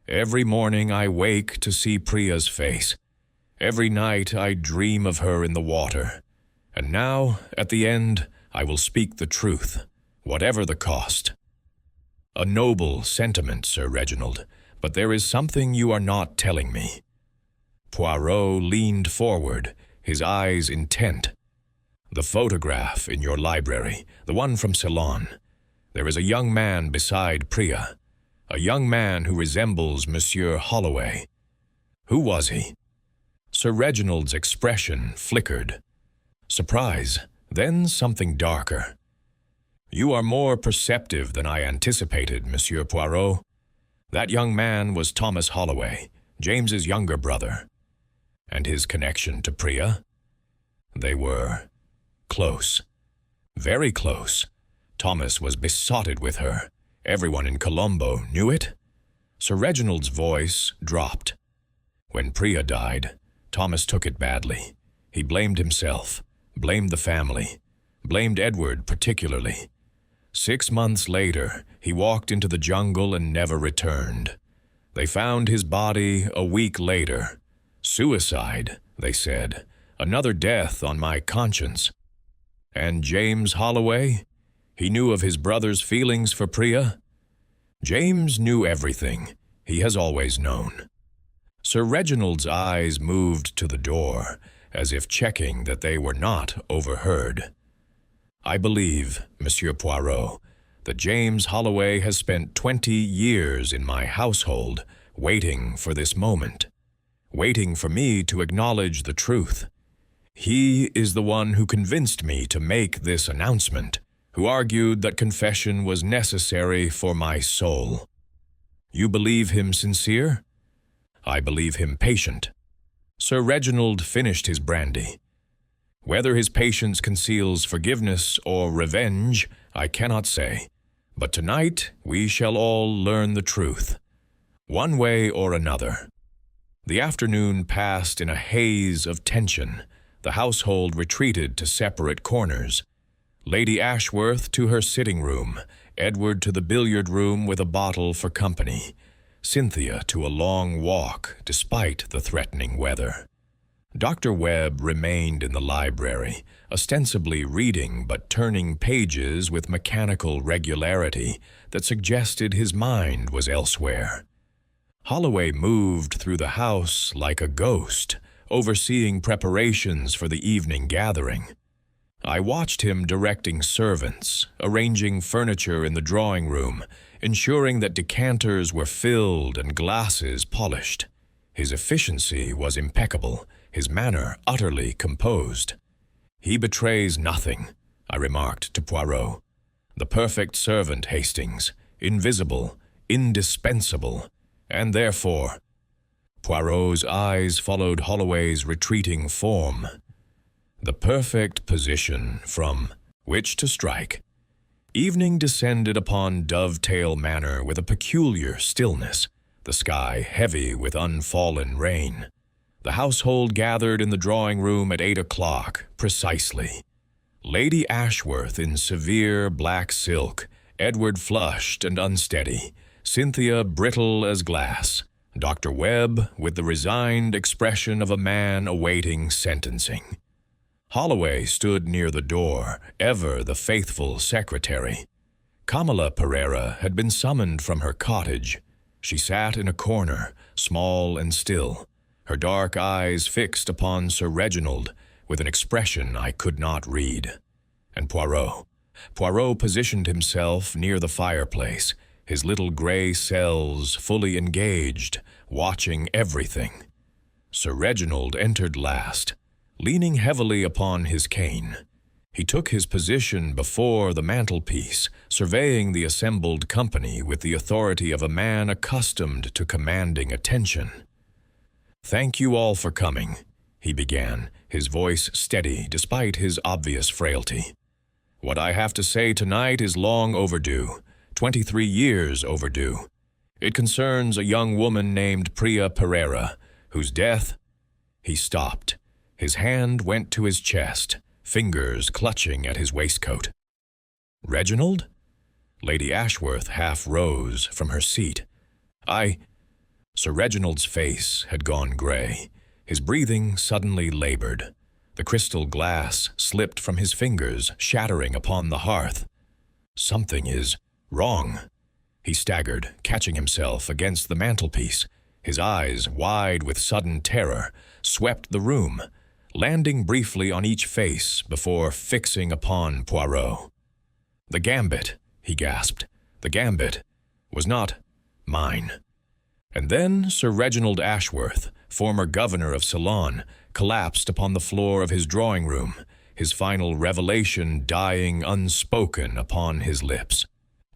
Every morning I wake to see Priya's face. Every night I dream of her in the water. And now, at the end, I will speak the truth, whatever the cost." "A noble sentiment, Sir Reginald, but there is something you are not telling me." Poirot leaned forward, his eyes intent. "The photograph in your library, the one from Ceylon. There is a young man beside Priya, a young man who resembles Monsieur Holloway. Who was he?" Sir Reginald's expression flickered. Surprise, then something darker. "You are more perceptive than I anticipated, Monsieur Poirot. That young man was Thomas Holloway, James's younger brother. And his connection to Priya? They were close. Very close. Thomas was besotted with her. Everyone in Colombo knew it." Sir Reginald's voice dropped. "When Priya died, Thomas took it badly. He blamed himself, blamed the family, blamed Edward particularly. 6 months later, he walked into the jungle and never returned. They found his body a week later. Suicide, they said. Another death on my conscience. And James Holloway? He knew of his brother's feelings for Priya? James knew everything. He has always known. Sir Reginald's eyes moved to the door, as if checking that they were not overheard. I believe, Monsieur Poirot, that James Holloway has spent 20 years in my household, waiting for this moment, waiting for me to acknowledge the truth. He is the one who convinced me to make this announcement, who argued that confession was necessary for my soul. You believe him sincere? I believe him patient. Sir Reginald finished his brandy. Whether his patience conceals forgiveness or revenge, I cannot say. But tonight we shall all learn the truth, one way or another. The afternoon passed in a haze of tension. The household retreated to separate corners. Lady Ashworth to her sitting room, Edward to the billiard room with a bottle for company, Cynthia to a long walk despite the threatening weather. Dr. Webb remained in the library, ostensibly reading but turning pages with mechanical regularity that suggested his mind was elsewhere. Holloway moved through the house like a ghost, overseeing preparations for the evening gathering. I watched him directing servants, arranging furniture in the drawing room, ensuring that decanters were filled and glasses polished. His efficiency was impeccable, his manner utterly composed. He betrays nothing, I remarked to Poirot. The perfect servant, Hastings, invisible, indispensable, and therefore— Poirot's eyes followed Holloway's retreating form. The perfect position from which to strike. Evening descended upon Dovetail Manor with a peculiar stillness, the sky heavy with unfallen rain. The household gathered in the drawing-room at 8 o'clock, precisely. Lady Ashworth in severe black silk, Edward flushed and unsteady, Cynthia brittle as glass, Dr. Webb with the resigned expression of a man awaiting sentencing. Holloway stood near the door, ever the faithful secretary. Kamala Pereira had been summoned from her cottage. She sat in a corner, small and still, her dark eyes fixed upon Sir Reginald with an expression I could not read. And Poirot. Poirot positioned himself near the fireplace, his little gray cells fully engaged, watching everything. Sir Reginald entered last, leaning heavily upon his cane. He took his position before the mantelpiece, surveying the assembled company with the authority of a man accustomed to commanding attention. "Thank you all for coming," he began, his voice steady despite his obvious frailty. "What I have to say tonight is long overdue, 23 years overdue. It concerns a young woman named Priya Pereira, whose death—" He stopped. His hand went to his chest, fingers clutching at his waistcoat. "Reginald?" Lady Ashworth half rose from her seat. Sir Reginald's face had gone gray. His breathing suddenly labored. The crystal glass slipped from his fingers, shattering upon the hearth. "Something is wrong." He staggered, catching himself against the mantelpiece. His eyes, wide with sudden terror, swept the room, landing briefly on each face before fixing upon Poirot. "The Gambit," he gasped. "The Gambit was not mine." And then Sir Reginald Ashworth, former Governor of Ceylon, collapsed upon the floor of his drawing-room, his final revelation dying unspoken upon his lips.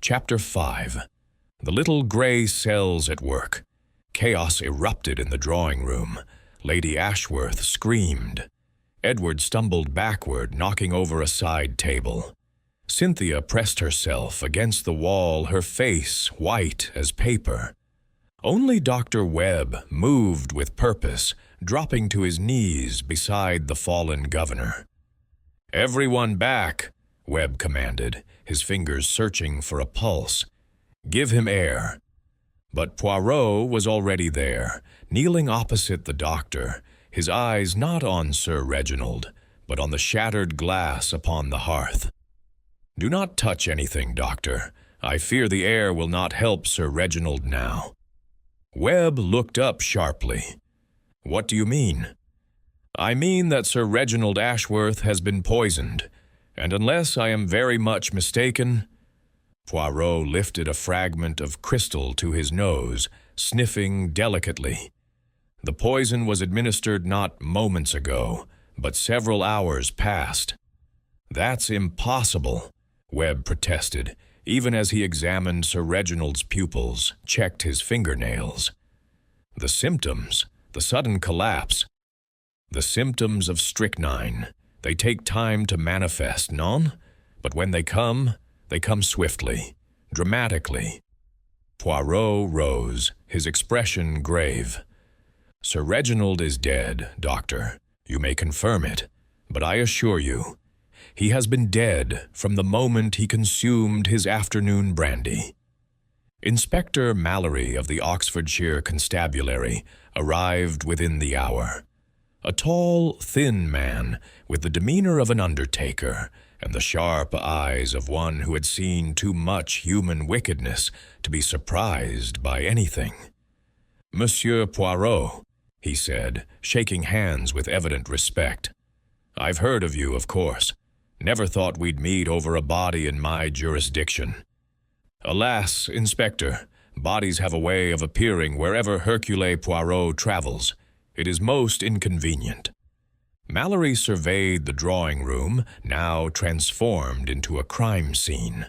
Chapter 5. The little gray cells at work. Chaos erupted in the drawing-room. Lady Ashworth screamed. Edward stumbled backward, knocking over a side table. Cynthia pressed herself against the wall, her face white as paper. Only Dr. Webb moved with purpose, dropping to his knees beside the fallen governor. "Everyone back," Webb commanded, his fingers searching for a pulse. "Give him air." But Poirot was already there, kneeling opposite the doctor, his eyes not on Sir Reginald, but but on the shattered glass upon the hearth. Do not touch anything, Doctor. I fear the air will not help Sir Reginald now. Webb looked up sharply. What do you mean? I mean that Sir Reginald Ashworth has been poisoned, and unless I am very much mistaken— Poirot lifted a fragment of crystal to his nose, sniffing delicately. The poison was administered not moments ago, but several hours past. That's impossible, Webb protested, even as he examined Sir Reginald's pupils, checked his fingernails. The symptoms, the sudden collapse, the symptoms of strychnine. They take time to manifest, non? But when they come swiftly, dramatically. Poirot rose, his expression grave. Sir Reginald is dead, Doctor. You may confirm it, but I assure you, he has been dead from the moment he consumed his afternoon brandy. Inspector Mallory of the Oxfordshire Constabulary arrived within the hour. A tall, thin man with the demeanor of an undertaker and the sharp eyes of one who had seen too much human wickedness to be surprised by anything. Monsieur Poirot, he said, shaking hands with evident respect. I've heard of you, of course. Never thought we'd meet over a body in my jurisdiction. Alas, Inspector, bodies have a way of appearing wherever Hercule Poirot travels. It is most inconvenient. Mallory surveyed the drawing room, now transformed into a crime scene.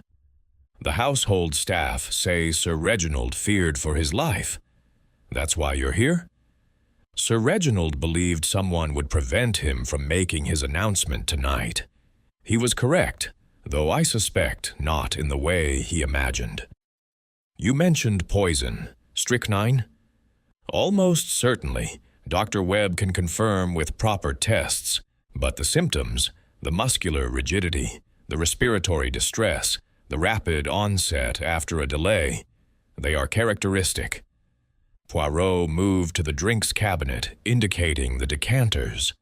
The household staff say Sir Reginald feared for his life. That's why you're here? Sir Reginald believed someone would prevent him from making his announcement tonight. He was correct, though I suspect not in the way he imagined. You mentioned poison, strychnine? Almost certainly. Dr. Webb can confirm with proper tests, but the symptoms, the muscular rigidity, the respiratory distress, the rapid onset after a delay, they are characteristic. Poirot moved to the drinks cabinet, indicating the decanters.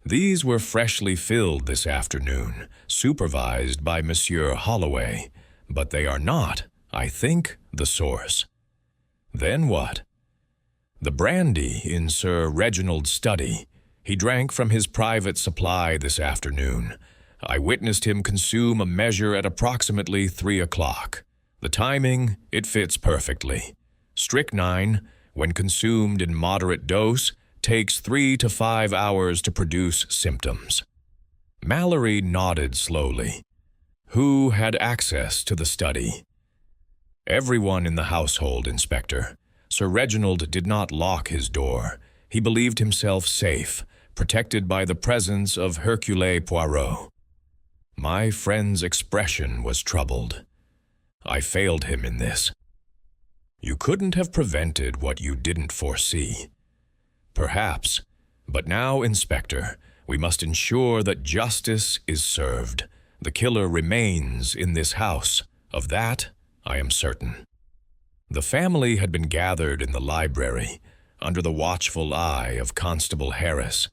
These were freshly filled this afternoon, supervised by Monsieur Holloway, but they are not, I think, the source. Then what? The brandy in Sir Reginald's study. He drank from his private supply this afternoon. I witnessed him consume a measure at approximately 3 o'clock. The timing, it fits perfectly. Strychnine, when consumed in moderate dose, takes 3 to 5 hours to produce symptoms. Mallory nodded slowly. Who had access to the study? Everyone in the household, Inspector. Sir Reginald did not lock his door. He believed himself safe, protected by the presence of Hercule Poirot. My friend's expression was troubled. I failed him in this. You couldn't have prevented what you didn't foresee. Perhaps, but now, Inspector, we must ensure that justice is served. The killer remains in this house. Of that, I am certain. The family had been gathered in the library, under the watchful eye of Constable Harris.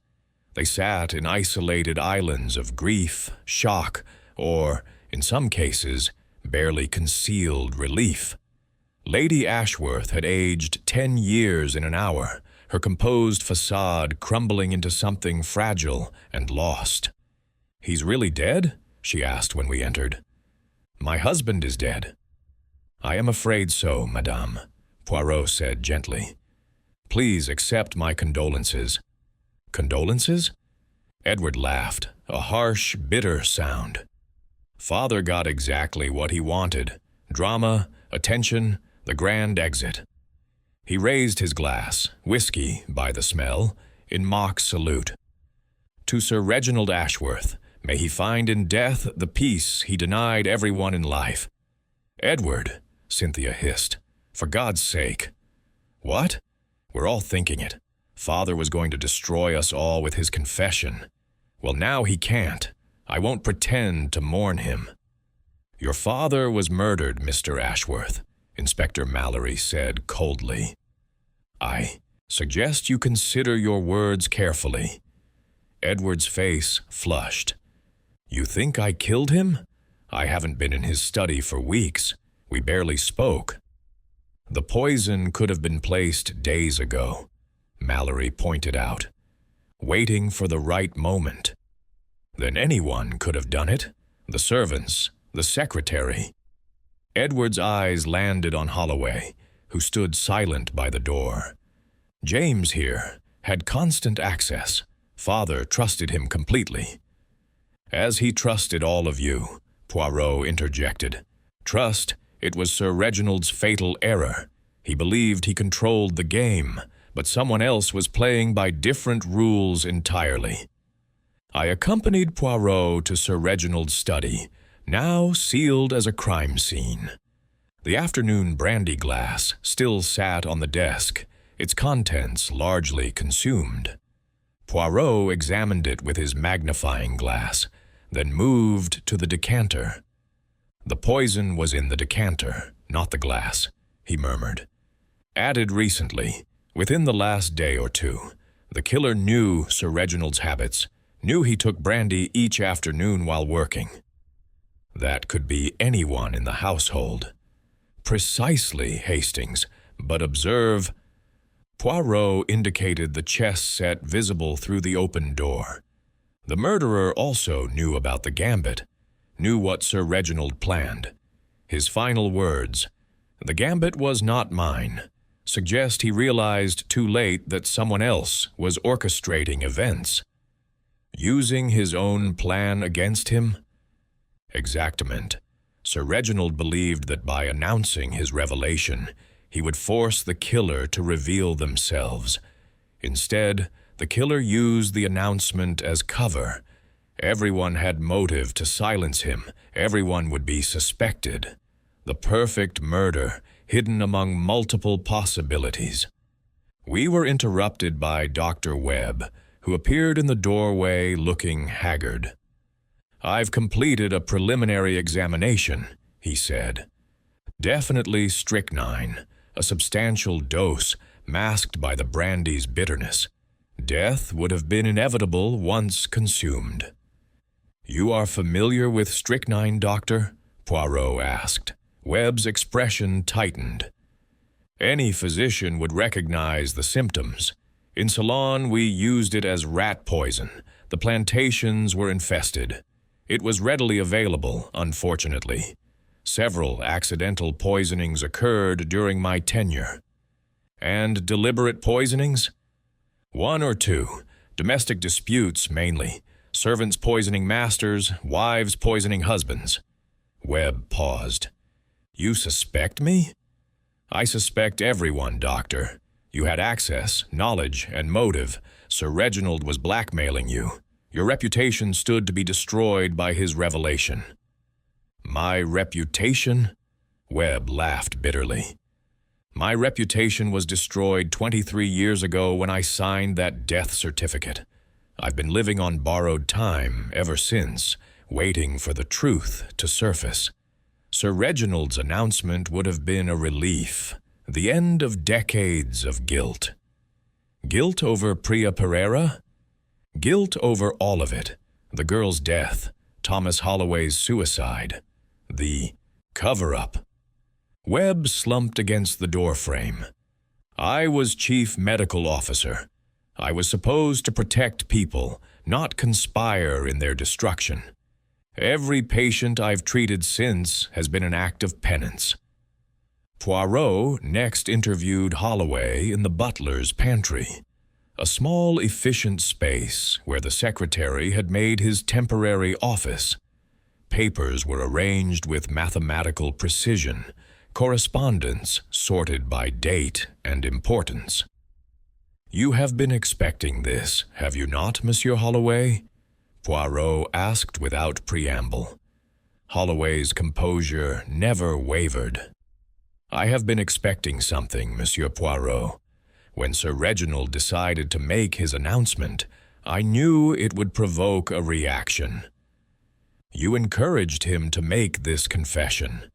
They sat in isolated islands of grief, shock, or, in some cases, barely concealed relief. Lady Ashworth had aged 10 years in an hour, her composed facade crumbling into something fragile and lost. "He's really dead?" she asked when we entered. "My husband is dead." "I am afraid so, madame," Poirot said gently. "Please accept my condolences." "Condolences?" Edward laughed, a harsh, bitter sound. "Father got exactly what he wanted. Drama, attention, the grand exit." He raised his glass, whiskey by the smell, in mock salute. "To Sir Reginald Ashworth, may he find in death the peace he denied everyone in life." "Edward," Cynthia hissed, "for God's sake." "What?" "We're all thinking it. Father was going to destroy us all with his confession. Well, now he can't. I won't pretend to mourn him." "Your father was murdered, Mr. Ashworth," Inspector Mallory said coldly. "I suggest you consider your words carefully." Edward's face flushed. "You think I killed him? I haven't been in his study for weeks. We barely spoke." "The poison could have been placed days ago," Mallory pointed out, "waiting for the right moment. Then anyone could have done it. The servants, the secretary." Edward's eyes landed on Holloway, who stood silent by the door. James here had constant access. Father trusted him completely. "As he trusted all of you," Poirot interjected. "Trust, it was Sir Reginald's fatal error. He believed he controlled the game, but someone else was playing by different rules entirely." I accompanied Poirot to Sir Reginald's study, now sealed as a crime scene. The afternoon brandy glass still sat on the desk, its contents largely consumed. Poirot examined it with his magnifying glass, then moved to the decanter. "The poison was in the decanter, not the glass," he murmured. "Added recently, within the last day or two. The killer knew Sir Reginald's habits, knew he took brandy each afternoon while working." "That could be anyone in the household." "Precisely, Hastings, but observe." Poirot indicated the chess set visible through the open door. "The murderer also knew about the Gambit, knew what Sir Reginald planned. His final words, 'The Gambit was not mine,' suggest he realized too late that someone else was orchestrating events. Using his own plan against him? Exactament. Sir Reginald believed that by announcing his revelation, he would force the killer to reveal themselves. Instead, the killer used the announcement as cover. Everyone had motive to silence him. Everyone would be suspected. The perfect murder, hidden among multiple possibilities. We were interrupted by Dr. Webb, who appeared in the doorway looking haggard. "I've completed a preliminary examination," he said. "Definitely strychnine, a substantial dose masked by the brandy's bitterness. Death would have been inevitable once consumed." "You are familiar with strychnine, Doctor?" Poirot asked. Webb's expression tightened. "Any physician would recognize the symptoms. In Ceylon, we used it as rat poison. The plantations were infested. It was readily available, unfortunately. Several accidental poisonings occurred during my tenure." "And deliberate poisonings?" "One or two. Domestic disputes, mainly. Servants poisoning masters, wives poisoning husbands." Webb paused. "You suspect me?" "I suspect everyone, Doctor. You had access, knowledge, and motive. Sir Reginald was blackmailing you. Your reputation stood to be destroyed by his revelation." "My reputation?" Webb laughed bitterly. "My reputation was destroyed 23 years ago when I signed that death certificate. I've been living on borrowed time ever since, waiting for the truth to surface. Sir Reginald's announcement would have been a relief, the end of decades of guilt." "Guilt over Priya Pereira?" "Guilt over all of it. The girl's death, Thomas Holloway's suicide, the cover-up." Webb slumped against the doorframe. "I was chief medical officer. I was supposed to protect people, not conspire in their destruction. Every patient I've treated since has been an act of penance." Poirot next interviewed Holloway in the butler's pantry, a small, efficient space where the secretary had made his temporary office. Papers were arranged with mathematical precision, correspondence sorted by date and importance. "You have been expecting this, have you not, Monsieur Holloway?" Poirot asked without preamble. Holloway's composure never wavered. "I have been expecting something, Monsieur Poirot. When Sir Reginald decided to make his announcement, I knew it would provoke a reaction." "You encouraged him to make this confession."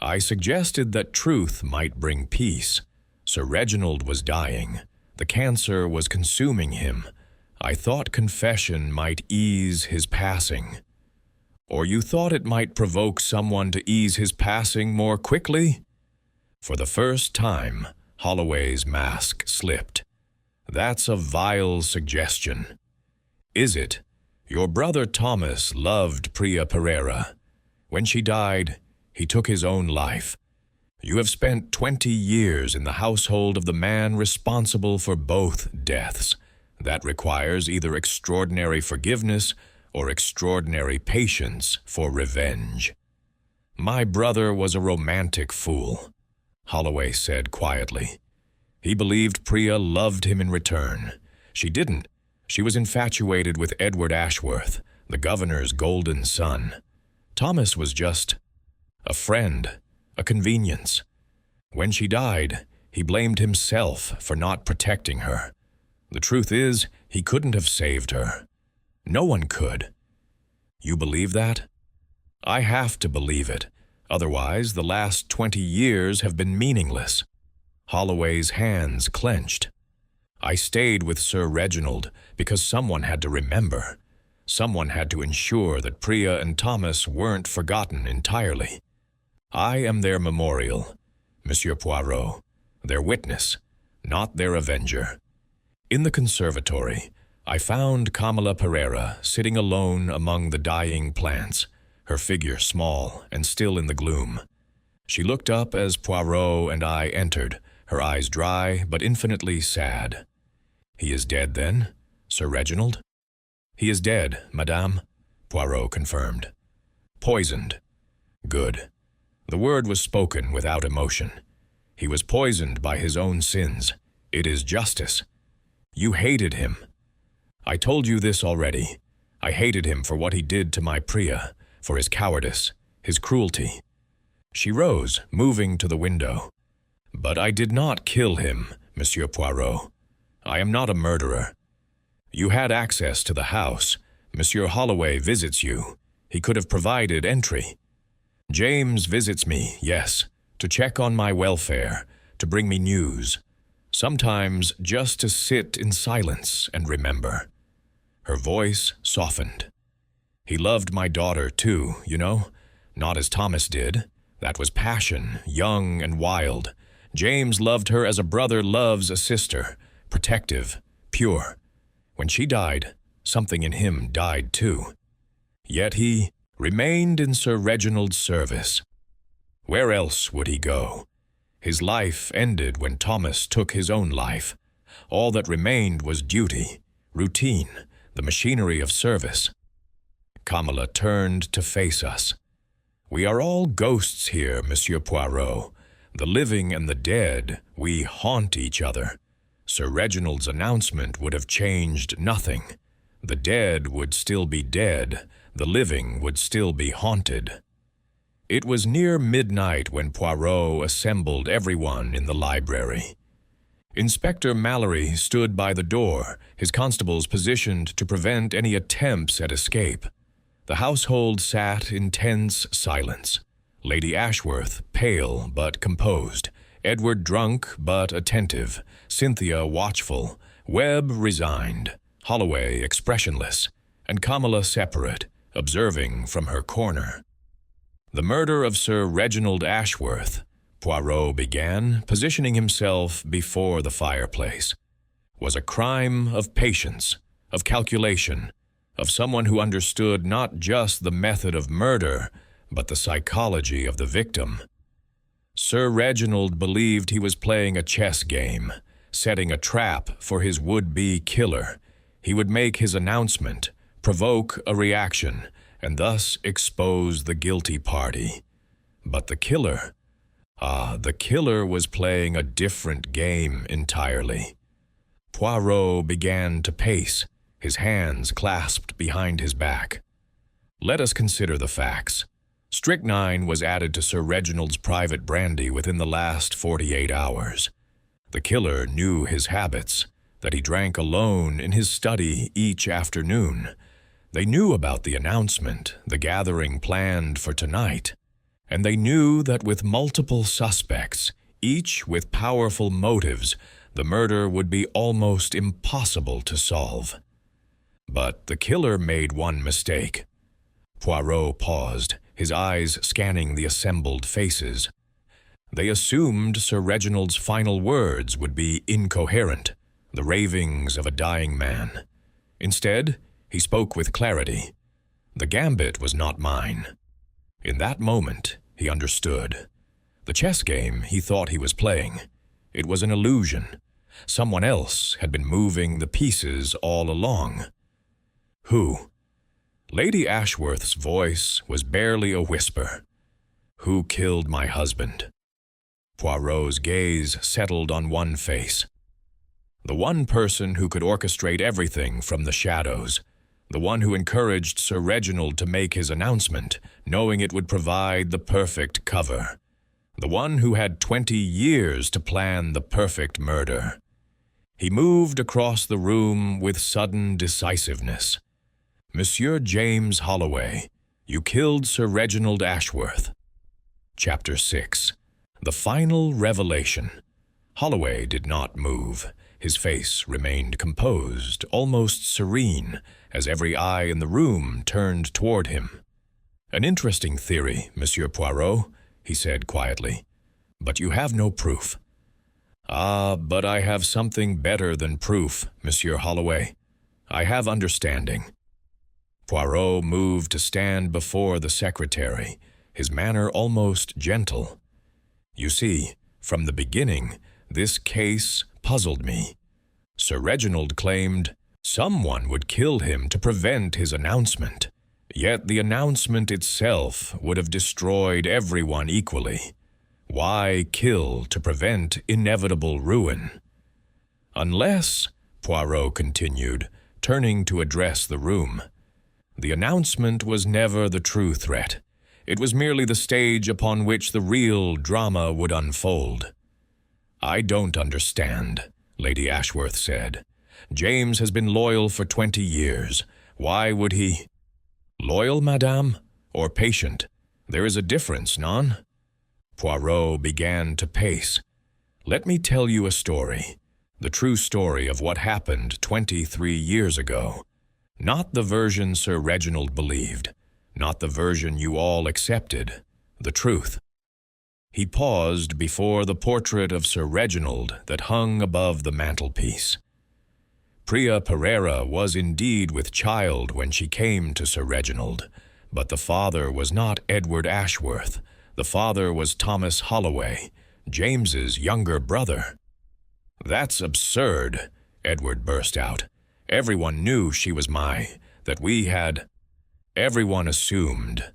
"I suggested that truth might bring peace. Sir Reginald was dying. The cancer was consuming him. I thought confession might ease his passing. Or you thought it might provoke someone to ease his passing more quickly? For the first time, Holloway's mask slipped. That's a vile suggestion. Is it? Your brother Thomas loved Priya Pereira. When she died, he took his own life. You have spent 20 years in the household of the man responsible for both deaths. That requires either extraordinary forgiveness or extraordinary patience for revenge. My brother was a romantic fool, Holloway said quietly. He believed Priya loved him in return. She didn't. She was infatuated with Edward Ashworth, the governor's golden son. Thomas was just a friend, a convenience. When she died, he blamed himself for not protecting her. The truth is, he couldn't have saved her. No one could. You believe that? I have to believe it. Otherwise, the last 20 years have been meaningless. Holloway's hands clenched. I stayed with Sir Reginald because someone had to remember. Someone had to ensure that Priya and Thomas weren't forgotten entirely. I am their memorial, Monsieur Poirot, their witness, not their avenger. In the conservatory, I found Kamala Pereira sitting alone among the dying plants, her figure small and still in the gloom. She looked up as Poirot and I entered, her eyes dry but infinitely sad. He is dead, then, Sir Reginald? He is dead, madame, Poirot confirmed. Poisoned. Good. The word was spoken without emotion. He was poisoned by his own sins. It is justice. You hated him. I told you this already. I hated him for what he did to my Priya, for his cowardice, his cruelty. She rose, moving to the window. But I did not kill him, Monsieur Poirot. I am not a murderer. You had access to the house. Monsieur Holloway visits you. He could have provided entry. James visits me, yes, to check on my welfare, to bring me news. Sometimes just to sit in silence and remember. Her voice softened. He loved my daughter, too, you know. Not as Thomas did. That was passion, young and wild. James loved her as a brother loves a sister, protective, pure. When she died, something in him died, too. Yet he remained in Sir Reginald's service. Where else would he go? His life ended when Thomas took his own life. All that remained was duty, routine, the machinery of service. Kamala turned to face us. We are all ghosts here, Monsieur Poirot. The living and the dead, we haunt each other. Sir Reginald's announcement would have changed nothing. The dead would still be dead. The living would still be haunted. It was near midnight when Poirot assembled everyone in the library. Inspector Mallory stood by the door, his constables positioned to prevent any attempts at escape. The household sat in tense silence. Lady Ashworth, pale but composed, Edward drunk but attentive, Cynthia watchful, Webb resigned, Holloway expressionless, and Kamala separate, observing from her corner. The murder of Sir Reginald Ashworth, Poirot began, positioning himself before the fireplace, was a crime of patience, of calculation, of someone who understood not just the method of murder, but the psychology of the victim. Sir Reginald believed he was playing a chess game, setting a trap for his would-be killer. He would make his announcement, provoke a reaction, and thus expose the guilty party. But the killer was playing a different game entirely. Poirot began to pace, his hands clasped behind his back. Let us consider the facts. Strychnine was added to Sir Reginald's private brandy within the last 48 hours. The killer knew his habits, that he drank alone in his study each afternoon. They knew about the announcement, the gathering planned for tonight. And they knew that with multiple suspects, each with powerful motives, the murder would be almost impossible to solve. But the killer made one mistake. Poirot paused, his eyes scanning the assembled faces. They assumed Sir Reginald's final words would be incoherent, the ravings of a dying man. Instead, he spoke with clarity. The gambit was not mine. In that moment, he understood. The chess game he thought he was playing. It was an illusion. Someone else had been moving the pieces all along. Who? Lady Ashworth's voice was barely a whisper. Who killed my husband? Poirot's gaze settled on one face. The one person who could orchestrate everything from the shadows. The one who encouraged Sir Reginald to make his announcement, knowing it would provide the perfect cover. The one who had 20 years to plan the perfect murder. He moved across the room with sudden decisiveness. Monsieur James Holloway, you killed Sir Reginald Ashworth. Chapter 6. The Final Revelation. Holloway did not move. His face remained composed, almost serene, as every eye in the room turned toward him. An interesting theory, Monsieur Poirot, he said quietly. But you have no proof. Ah, but I have something better than proof, Monsieur Holloway. I have understanding. Poirot moved to stand before the secretary, his manner almost gentle. You see, from the beginning, this case puzzled me. Sir Reginald claimed someone would kill him to prevent his announcement, yet the announcement itself would have destroyed everyone equally. Why kill to prevent inevitable ruin? Unless, Poirot continued, turning to address the room, the announcement was never the true threat. It was merely the stage upon which the real drama would unfold. I don't understand, Lady Ashworth said. James has been loyal for 20 years. Why would he? Loyal, madame, or patient? There is a difference, non? Poirot began to pace. Let me tell you a story. The true story of what happened 23 years ago. Not the version Sir Reginald believed. Not the version you all accepted. The truth. He paused before the portrait of Sir Reginald that hung above the mantelpiece. Priya Pereira was indeed with child when she came to Sir Reginald, but the father was not Edward Ashworth. The father was Thomas Holloway, James's younger brother. That's absurd, Edward burst out. Everyone knew she was that we had. Everyone assumed,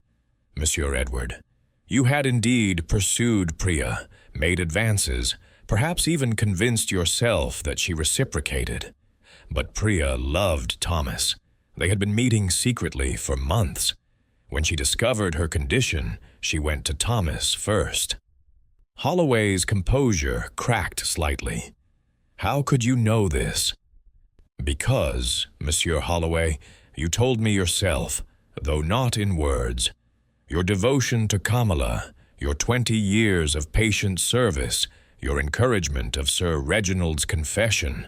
Monsieur Edward. You had indeed pursued Priya, made advances, perhaps even convinced yourself that she reciprocated. But Priya loved Thomas. They had been meeting secretly for months. When she discovered her condition, she went to Thomas first. Holloway's composure cracked slightly. How could you know this? Because, Monsieur Holloway, you told me yourself, though not in words. Your devotion to Kamala, your 20 years of patient service, your encouragement of Sir Reginald's confession,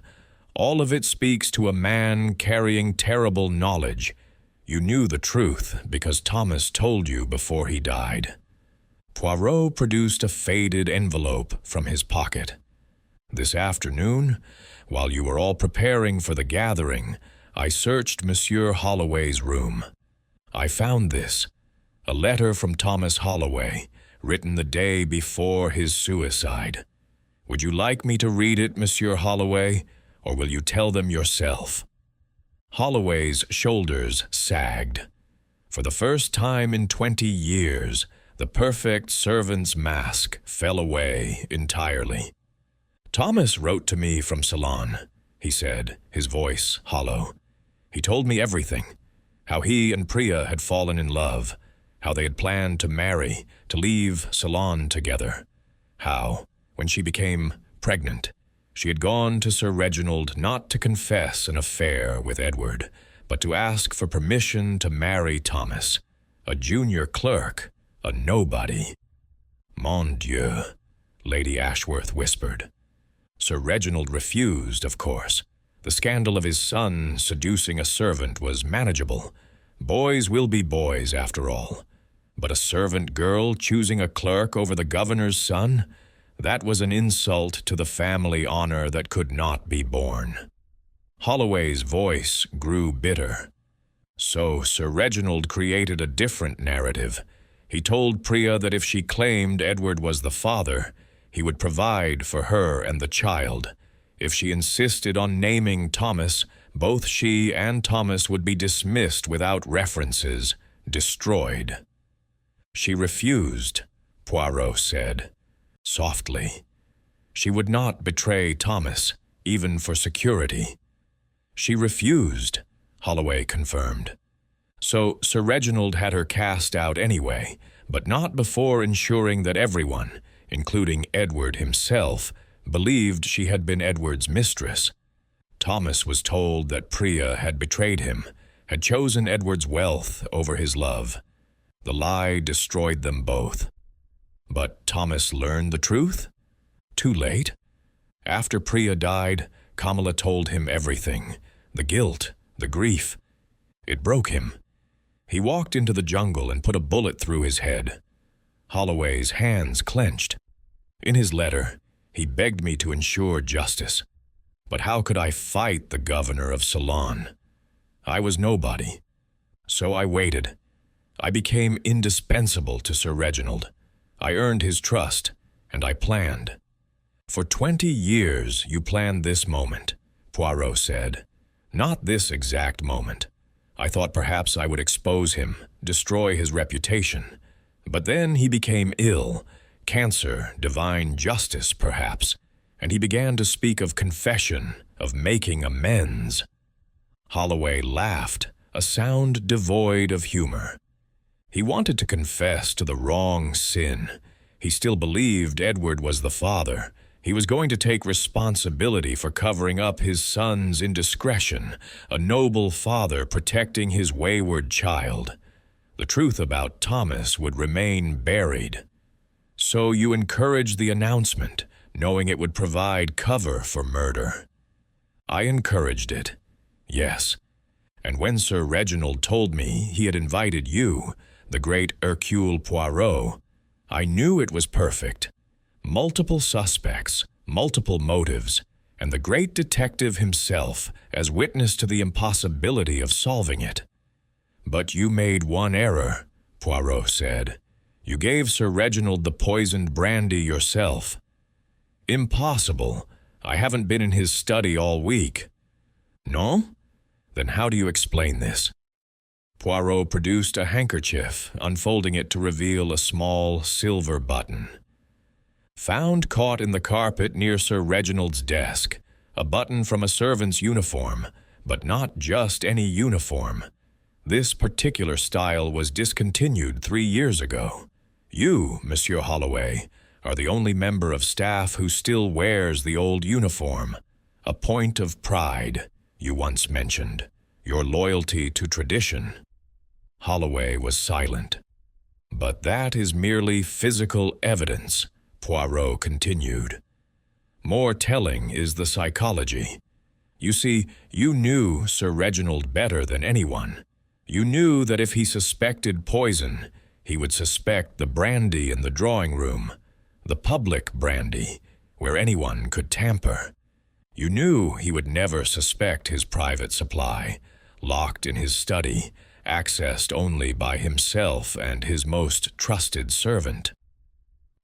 all of it speaks to a man carrying terrible knowledge. You knew the truth because Thomas told you before he died. Poirot produced a faded envelope from his pocket. This afternoon, while you were all preparing for the gathering, I searched Monsieur Holloway's room. I found this, a letter from Thomas Holloway, written the day before his suicide. Would you like me to read it, Monsieur Holloway, or will you tell them yourself? Holloway's shoulders sagged. For the first time in 20 years, the perfect servant's mask fell away entirely. Thomas wrote to me from Ceylon, he said, his voice hollow. He told me everything, how he and Priya had fallen in love, how they had planned to marry, to leave Ceylon together, how, when she became pregnant, she had gone to Sir Reginald not to confess an affair with Edward, but to ask for permission to marry Thomas, a junior clerk, a nobody. Mon Dieu, Lady Ashworth whispered. Sir Reginald refused, of course. The scandal of his son seducing a servant was manageable. Boys will be boys, after all. But a servant girl choosing a clerk over the governor's son? That was an insult to the family honor that could not be borne. Holloway's voice grew bitter. So Sir Reginald created a different narrative. He told Priya that if she claimed Edward was the father, he would provide for her and the child. If she insisted on naming Thomas, both she and Thomas would be dismissed without references, destroyed. She refused, Poirot said, softly. She would not betray Thomas, even for security. She refused, Holloway confirmed. So Sir Reginald had her cast out anyway, but not before ensuring that everyone, including Edward himself, believed she had been Edward's mistress. Thomas was told that Priya had betrayed him, had chosen Edward's wealth over his love. The lie destroyed them both. But Thomas learned the truth? Too late. After Priya died, Kamala told him everything. The guilt, the grief. It broke him. He walked into the jungle and put a bullet through his head. Holloway's hands clenched. In his letter, he begged me to ensure justice. But how could I fight the governor of Ceylon? I was nobody. So I waited. I became indispensable to Sir Reginald. I earned his trust, and I planned. For 20 years you planned this moment, Poirot said. Not this exact moment. I thought perhaps I would expose him, destroy his reputation. But then he became ill, cancer, divine justice perhaps, and he began to speak of confession, of making amends. Holloway laughed, a sound devoid of humor. He wanted to confess to the wrong sin. He still believed Edward was the father. He was going to take responsibility for covering up his son's indiscretion, a noble father protecting his wayward child. The truth about Thomas would remain buried. So you encouraged the announcement, knowing it would provide cover for murder. I encouraged it, yes. And when Sir Reginald told me he had invited you, the great Hercule Poirot, I knew it was perfect. Multiple suspects, multiple motives, and the great detective himself as witness to the impossibility of solving it. But you made one error, Poirot said. You gave Sir Reginald the poisoned brandy yourself. Impossible. I haven't been in his study all week. No? Then how do you explain this? Poirot produced a handkerchief, unfolding it to reveal a small silver button. Found caught in the carpet near Sir Reginald's desk, a button from a servant's uniform, but not just any uniform. This particular style was discontinued 3 years ago. You, Monsieur Holloway, are the only member of staff who still wears the old uniform. A point of pride, you once mentioned. Your loyalty to tradition. Holloway was silent. But that is merely physical evidence, Poirot continued. More telling is the psychology. You see, you knew Sir Reginald better than anyone. You knew that if he suspected poison, he would suspect the brandy in the drawing room, the public brandy, where anyone could tamper. You knew he would never suspect his private supply, locked in his study, accessed only by himself and his most trusted servant.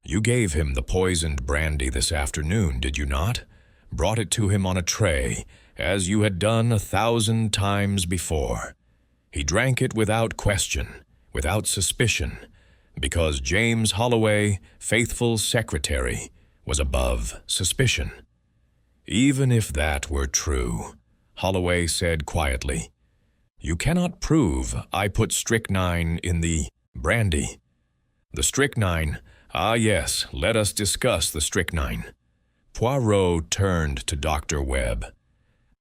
You gave him the poisoned brandy this afternoon, did you not? Brought it to him on a tray, as you had done 1,000 times before. He drank it without question, without suspicion, because James Holloway, faithful secretary, was above suspicion. Even if that were true, Holloway said quietly, you cannot prove I put strychnine in the brandy. The strychnine, ah yes, let us discuss the strychnine. Poirot turned to Dr. Webb.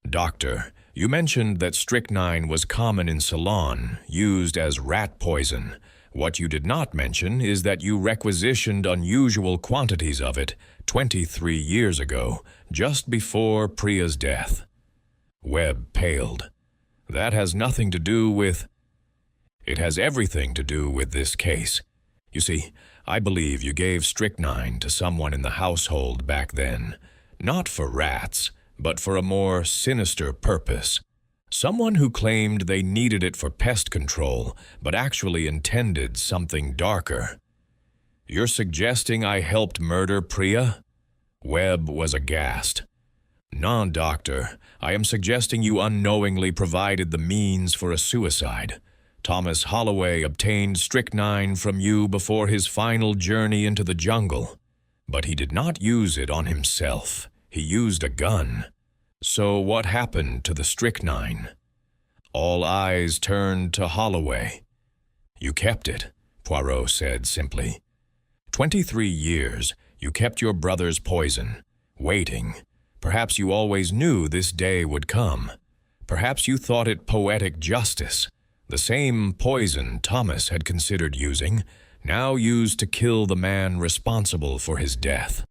Doctor, you mentioned that strychnine was common in Ceylon, used as rat poison. What you did not mention is that you requisitioned unusual quantities of it 23 years ago, just before Priya's death. Webb paled. That has nothing to do with... It has everything to do with this case. You see, I believe you gave strychnine to someone in the household back then, not for rats, but for a more sinister purpose. Someone who claimed they needed it for pest control, but actually intended something darker. You're suggesting I helped murder Priya? Webb was aghast. Non, doctor, I am suggesting you unknowingly provided the means for a suicide. Thomas Holloway obtained strychnine from you before his final journey into the jungle, but he did not use it on himself. He used a gun. So what happened to the strychnine? All eyes turned to Holloway. You kept it, Poirot said simply. 23 years you kept your brother's poison, waiting. Perhaps you always knew this day would come. Perhaps you thought it poetic justice. The same poison Thomas had considered using, now used to kill the man responsible for his death.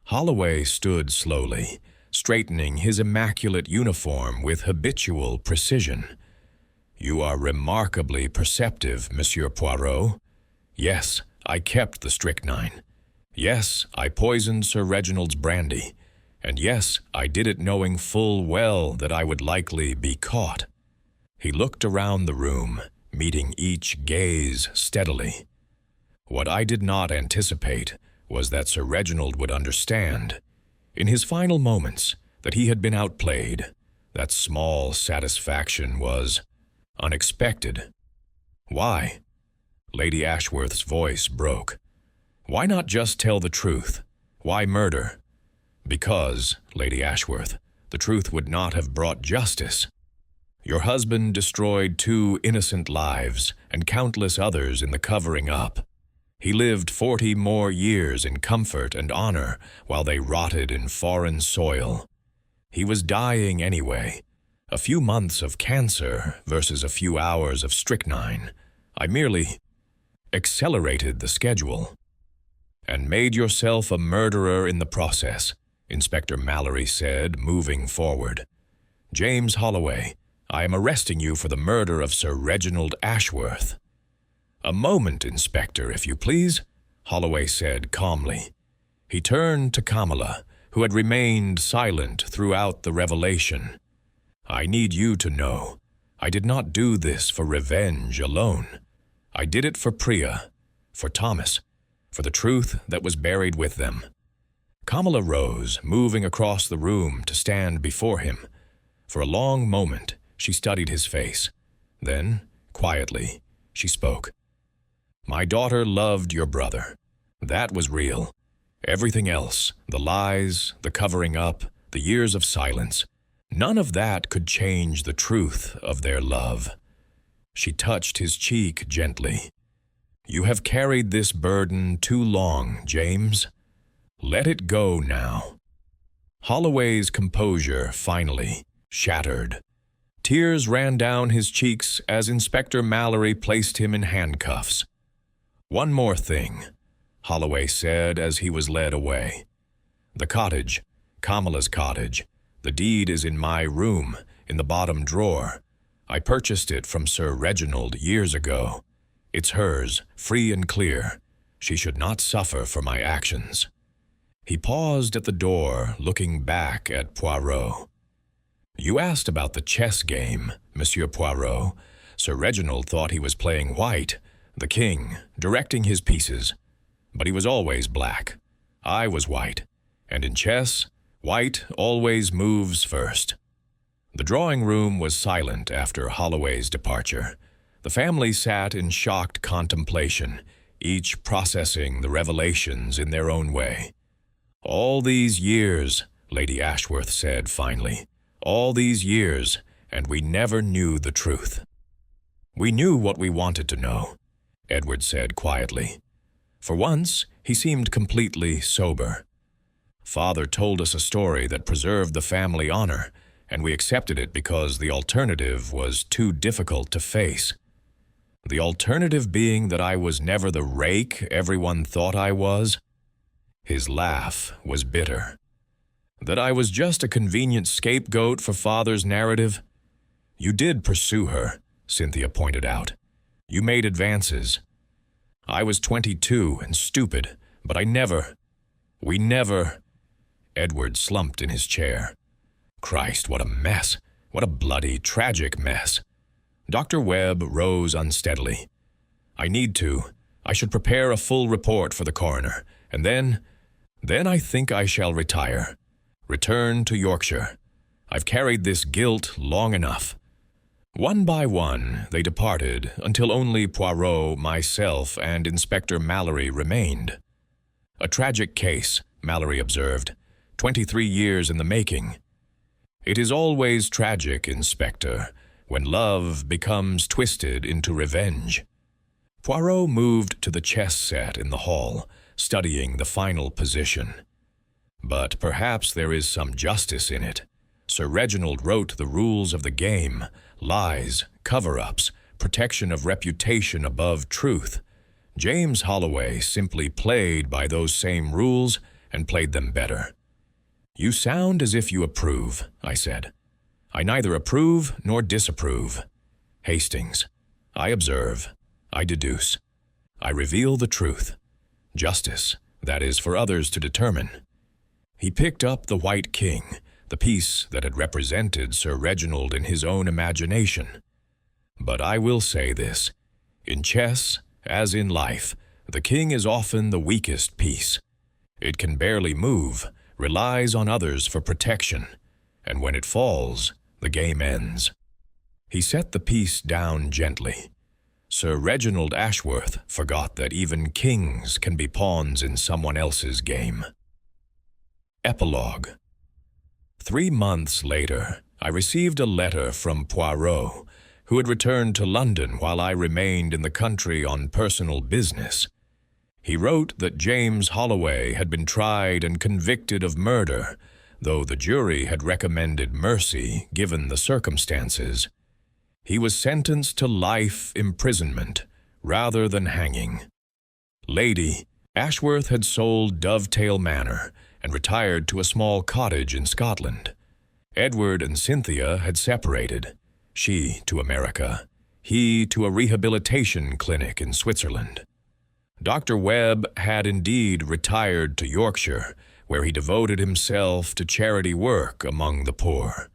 Holloway stood slowly, straightening his immaculate uniform with habitual precision. You are remarkably perceptive, Monsieur Poirot. Yes, I kept the strychnine. Yes, I poisoned Sir Reginald's brandy. And yes, I did it knowing full well that I would likely be caught. He looked around the room, meeting each gaze steadily. What I did not anticipate was that Sir Reginald would understand, in his final moments, that he had been outplayed. That small satisfaction was unexpected. Why? Lady Ashworth's voice broke. Why not just tell the truth? Why murder? Because, Lady Ashworth, the truth would not have brought justice. Your husband destroyed 2 innocent lives and countless others in the covering up. He lived 40 more years in comfort and honor while they rotted in foreign soil. He was dying anyway. A few months of cancer versus a few hours of strychnine. I merely accelerated the schedule. And made yourself a murderer in the process, Inspector Mallory said, moving forward. James Holloway, I am arresting you for the murder of Sir Reginald Ashworth. A moment, Inspector, if you please, Holloway said calmly. He turned to Kamala, who had remained silent throughout the revelation. I need you to know, I did not do this for revenge alone. I did it for Priya, for Thomas, for the truth that was buried with them. Kamala rose, moving across the room to stand before him. For a long moment, she studied his face. Then, quietly, she spoke. My daughter loved your brother. That was real. Everything else, the lies, the covering up, the years of silence, none of that could change the truth of their love. She touched his cheek gently. You have carried this burden too long, James. Let it go now. Holloway's composure finally shattered. Tears ran down his cheeks as Inspector Mallory placed him in handcuffs. One more thing, Holloway said as he was led away. The cottage, Kamala's cottage, the deed is in my room, in the bottom drawer. I purchased it from Sir Reginald years ago. It's hers, free and clear. She should not suffer for my actions. He paused at the door, looking back at Poirot. You asked about the chess game, Monsieur Poirot. Sir Reginald thought he was playing white, the king, directing his pieces. But he was always black. I was white. And in chess, white always moves first. The drawing room was silent after Holloway's departure. The family sat in shocked contemplation, each processing the revelations in their own way. All these years, Lady Ashworth said finally, all these years, and we never knew the truth. We knew what we wanted to know, Edward said quietly. For once, he seemed completely sober. Father told us a story that preserved the family honor, and we accepted it because the alternative was too difficult to face. The alternative being that I was never the rake everyone thought I was. His laugh was bitter. That I was just a convenient scapegoat for Father's narrative? You did pursue her, Cynthia pointed out. You made advances. I was 22 and stupid, but we never... Edward slumped in his chair. Christ, what a mess. What a bloody, tragic mess. Dr. Webb rose unsteadily. I should prepare a full report for the coroner, and then I think I shall retire. Return to Yorkshire. I've carried this guilt long enough. One by one, they departed until only Poirot, myself, and Inspector Mallory remained. A tragic case, Mallory observed. 23 years in the making. It is always tragic, Inspector, when love becomes twisted into revenge. Poirot moved to the chess set in the hall, studying the final position. But perhaps there is some justice in it. Sir Reginald wrote the rules of the game: lies, cover-ups, protection of reputation above truth. James Holloway simply played by those same rules and played them better. You sound as if you approve, I said. I neither approve nor disapprove. Hastings, I observe, I deduce. I reveal the truth. Justice, that is for others to determine. He picked up the White King, the piece that had represented Sir Reginald in his own imagination. But I will say this. In chess, as in life, the king is often the weakest piece. It can barely move, relies on others for protection, and when it falls, the game ends. He set the piece down gently. Sir Reginald Ashworth forgot that even kings can be pawns in someone else's game. Epilogue. 3 months later, I received a letter from Poirot, who had returned to London while I remained in the country on personal business. He wrote that James Holloway had been tried and convicted of murder, though the jury had recommended mercy given the circumstances. He was sentenced to life imprisonment rather than hanging. Lady, Ashworth had sold Dovetail Manor and retired to a small cottage in Scotland. Edward and Cynthia had separated, she to America, he to a rehabilitation clinic in Switzerland. Dr. Webb had indeed retired to Yorkshire, where he devoted himself to charity work among the poor.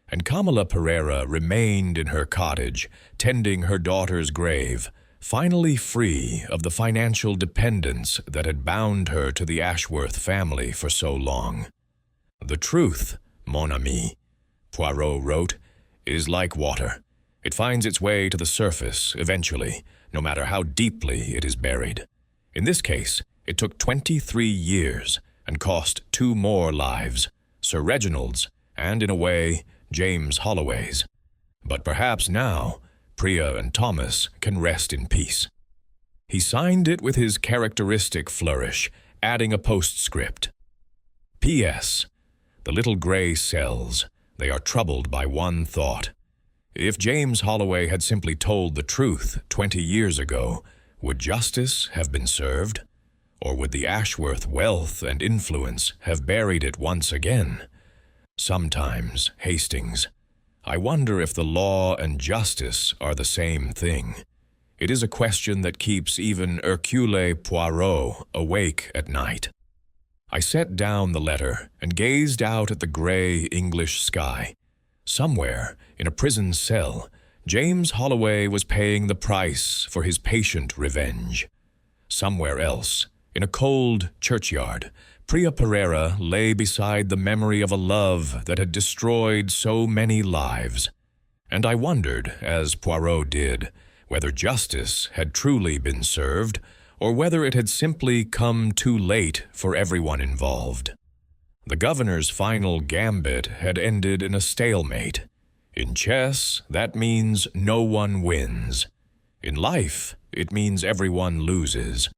And Kamala Pereira remained in her cottage, tending her daughter's grave, finally free of the financial dependence that had bound her to the Ashworth family for so long. The truth, mon ami, Poirot wrote, is like water. It finds its way to the surface eventually, no matter how deeply it is buried. In this case, it took 23 years and cost 2 more lives, Sir Reginald's, and in a way, James Holloway's. But perhaps now, Priya and Thomas can rest in peace. He signed it with his characteristic flourish, adding a postscript. P.S. The little gray cells, they are troubled by one thought. If James Holloway had simply told the truth 20 years ago, would justice have been served? Or would the Ashworth wealth and influence have buried it once again? Sometimes, Hastings, I wonder if the law and justice are the same thing. It is a question that keeps even Hercule Poirot awake at night. I set down the letter and gazed out at the gray English sky. Somewhere, in a prison cell, James Holloway was paying the price for his patient revenge. Somewhere else, in a cold churchyard, Priya Pereira lay beside the memory of a love that had destroyed so many lives. And I wondered, as Poirot did, whether justice had truly been served, or whether it had simply come too late for everyone involved. The governor's final gambit had ended in a stalemate. In chess, that means no one wins. In life, it means everyone loses.